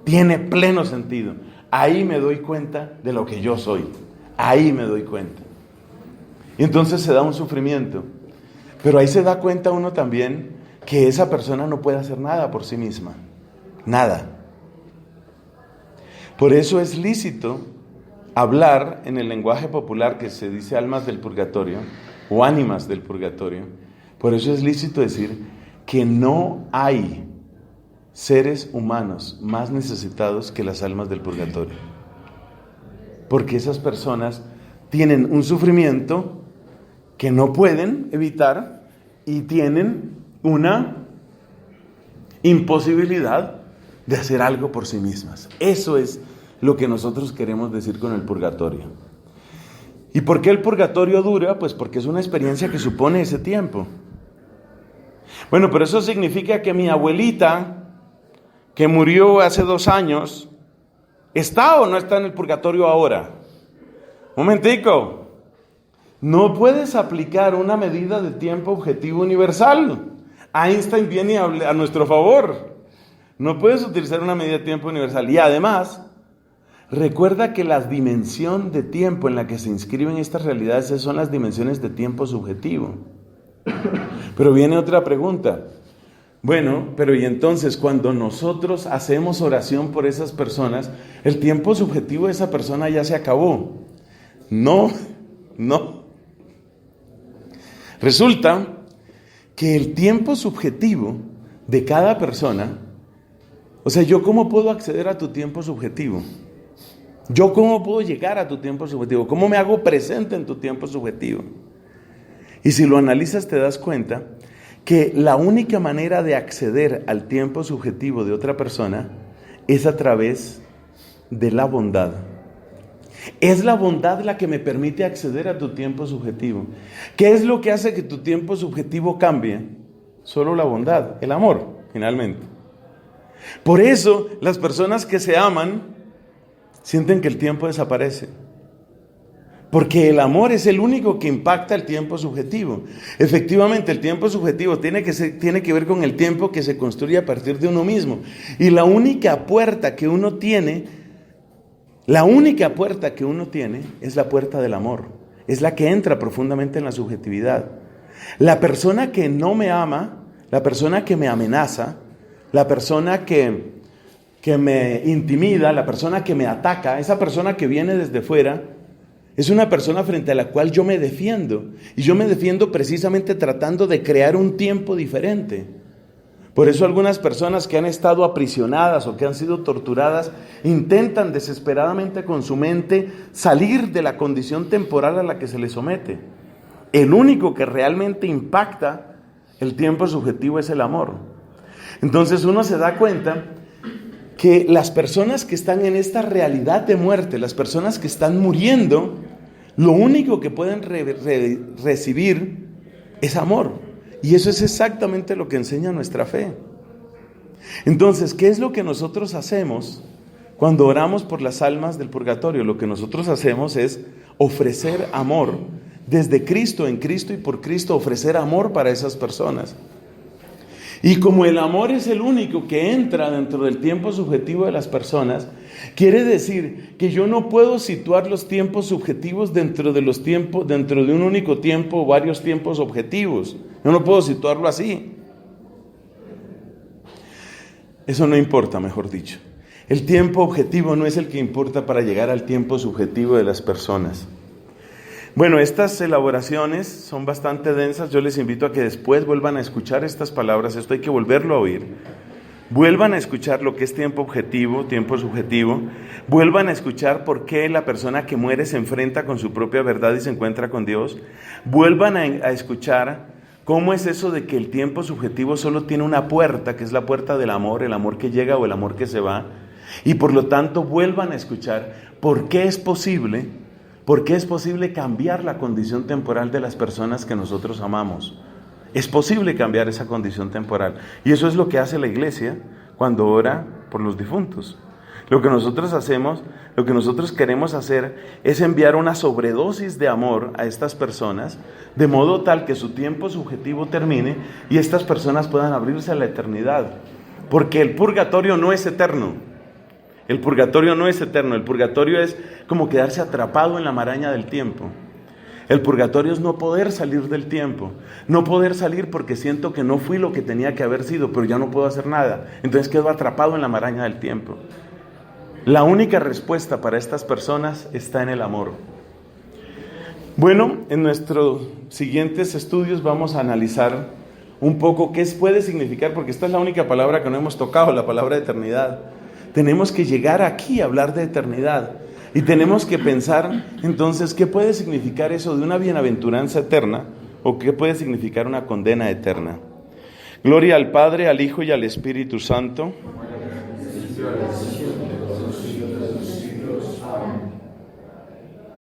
Tiene pleno sentido. Ahí me doy cuenta de lo que yo soy. Ahí me doy cuenta. Y entonces se da un sufrimiento. Pero ahí se da cuenta uno también que esa persona no puede hacer nada por sí misma. Nada. Por eso es lícito hablar en el lenguaje popular que se dice almas del purgatorio o ánimas del purgatorio. Por eso es lícito decir que no hay seres humanos más necesitados que las almas del purgatorio. Porque esas personas tienen un sufrimiento que no pueden evitar y tienen una imposibilidad de hacer algo por sí mismas. Eso es lo que nosotros queremos decir con el purgatorio. ¿Y por qué el purgatorio dura? Pues porque es una experiencia que supone ese tiempo. Bueno, pero eso significa que mi abuelita, que murió hace 2 años, ¿está o no está en el purgatorio ahora? Momentico. No puedes aplicar una medida de tiempo objetivo universal. Einstein viene a nuestro favor. No puedes utilizar una medida de tiempo universal. Y además, recuerda que la dimensión de tiempo en la que se inscriben estas realidades son las dimensiones de tiempo subjetivo. Pero viene otra pregunta. Bueno, pero y entonces cuando nosotros hacemos oración por esas personas, el tiempo subjetivo de esa persona ya se acabó. No. Resulta que el tiempo subjetivo de cada persona, o sea, ¿yo cómo puedo acceder a tu tiempo subjetivo? ¿Yo cómo puedo llegar a tu tiempo subjetivo? ¿Cómo me hago presente en tu tiempo subjetivo? Y si lo analizas te das cuenta que la única manera de acceder al tiempo subjetivo de otra persona es a través de la bondad. Es la bondad la que me permite acceder a tu tiempo subjetivo. ¿Qué es lo que hace que tu tiempo subjetivo cambie? Solo la bondad, el amor, finalmente. Por eso, las personas que se aman sienten que el tiempo desaparece. Porque el amor es el único que impacta el tiempo subjetivo. Efectivamente, el tiempo subjetivo tiene que ver con el tiempo que se construye a partir de uno mismo. Y la única puerta que uno tiene es la puerta del amor. Es la que entra profundamente en la subjetividad. La persona que no me ama, la persona que me amenaza, la persona que me intimida, la persona que me ataca, esa persona que viene desde fuera, es una persona frente a la cual yo me defiendo. Y yo me defiendo precisamente tratando de crear un tiempo diferente. Por eso algunas personas que han estado aprisionadas o que han sido torturadas intentan desesperadamente con su mente salir de la condición temporal a la que se les somete. El único que realmente impacta el tiempo subjetivo es el amor. Entonces uno se da cuenta que las personas que están en esta realidad de muerte, las personas que están muriendo, lo único que pueden recibir es amor. Y eso es exactamente lo que enseña nuestra fe. Entonces, ¿qué es lo que nosotros hacemos cuando oramos por las almas del purgatorio? Lo que nosotros hacemos es ofrecer amor. Desde Cristo, en Cristo y por Cristo, ofrecer amor para esas personas. Y como el amor es el único que entra dentro del tiempo subjetivo de las personas, quiere decir que yo no puedo situar los tiempos subjetivos dentro de un único tiempo o varios tiempos objetivos. Yo no puedo situarlo así. Eso no importa, mejor dicho. El tiempo objetivo no es el que importa para llegar al tiempo subjetivo de las personas. Bueno, estas elaboraciones son bastante densas. Yo les invito a que después vuelvan a escuchar estas palabras. Esto hay que volverlo a oír. Vuelvan a escuchar lo que es tiempo objetivo, tiempo subjetivo. Vuelvan a escuchar por qué la persona que muere se enfrenta con su propia verdad y se encuentra con Dios. Vuelvan a escuchar cómo es eso de que el tiempo subjetivo solo tiene una puerta, que es la puerta del amor, el amor que llega o el amor que se va. Y por lo tanto vuelvan a escuchar por qué es posible cambiar la condición temporal de las personas que nosotros amamos. Es posible cambiar esa condición temporal. Y eso es lo que hace la iglesia cuando ora por los difuntos. Lo que nosotros hacemos, lo que nosotros queremos hacer es enviar una sobredosis de amor a estas personas, de modo tal que su tiempo subjetivo termine y estas personas puedan abrirse a la eternidad. Porque el purgatorio no es eterno. El purgatorio no es eterno. El purgatorio es como quedarse atrapado en la maraña del tiempo. El purgatorio es no poder salir del tiempo. No poder salir porque siento que no fui lo que tenía que haber sido, pero ya no puedo hacer nada. Entonces quedo atrapado en la maraña del tiempo. La única respuesta para estas personas está en el amor. Bueno, en nuestros siguientes estudios vamos a analizar un poco qué puede significar, porque esta es la única palabra que no hemos tocado, la palabra eternidad. Tenemos que llegar aquí a hablar de eternidad y tenemos que pensar entonces qué puede significar eso de una bienaventuranza eterna o qué puede significar una condena eterna. Gloria al Padre, al Hijo y al Espíritu Santo.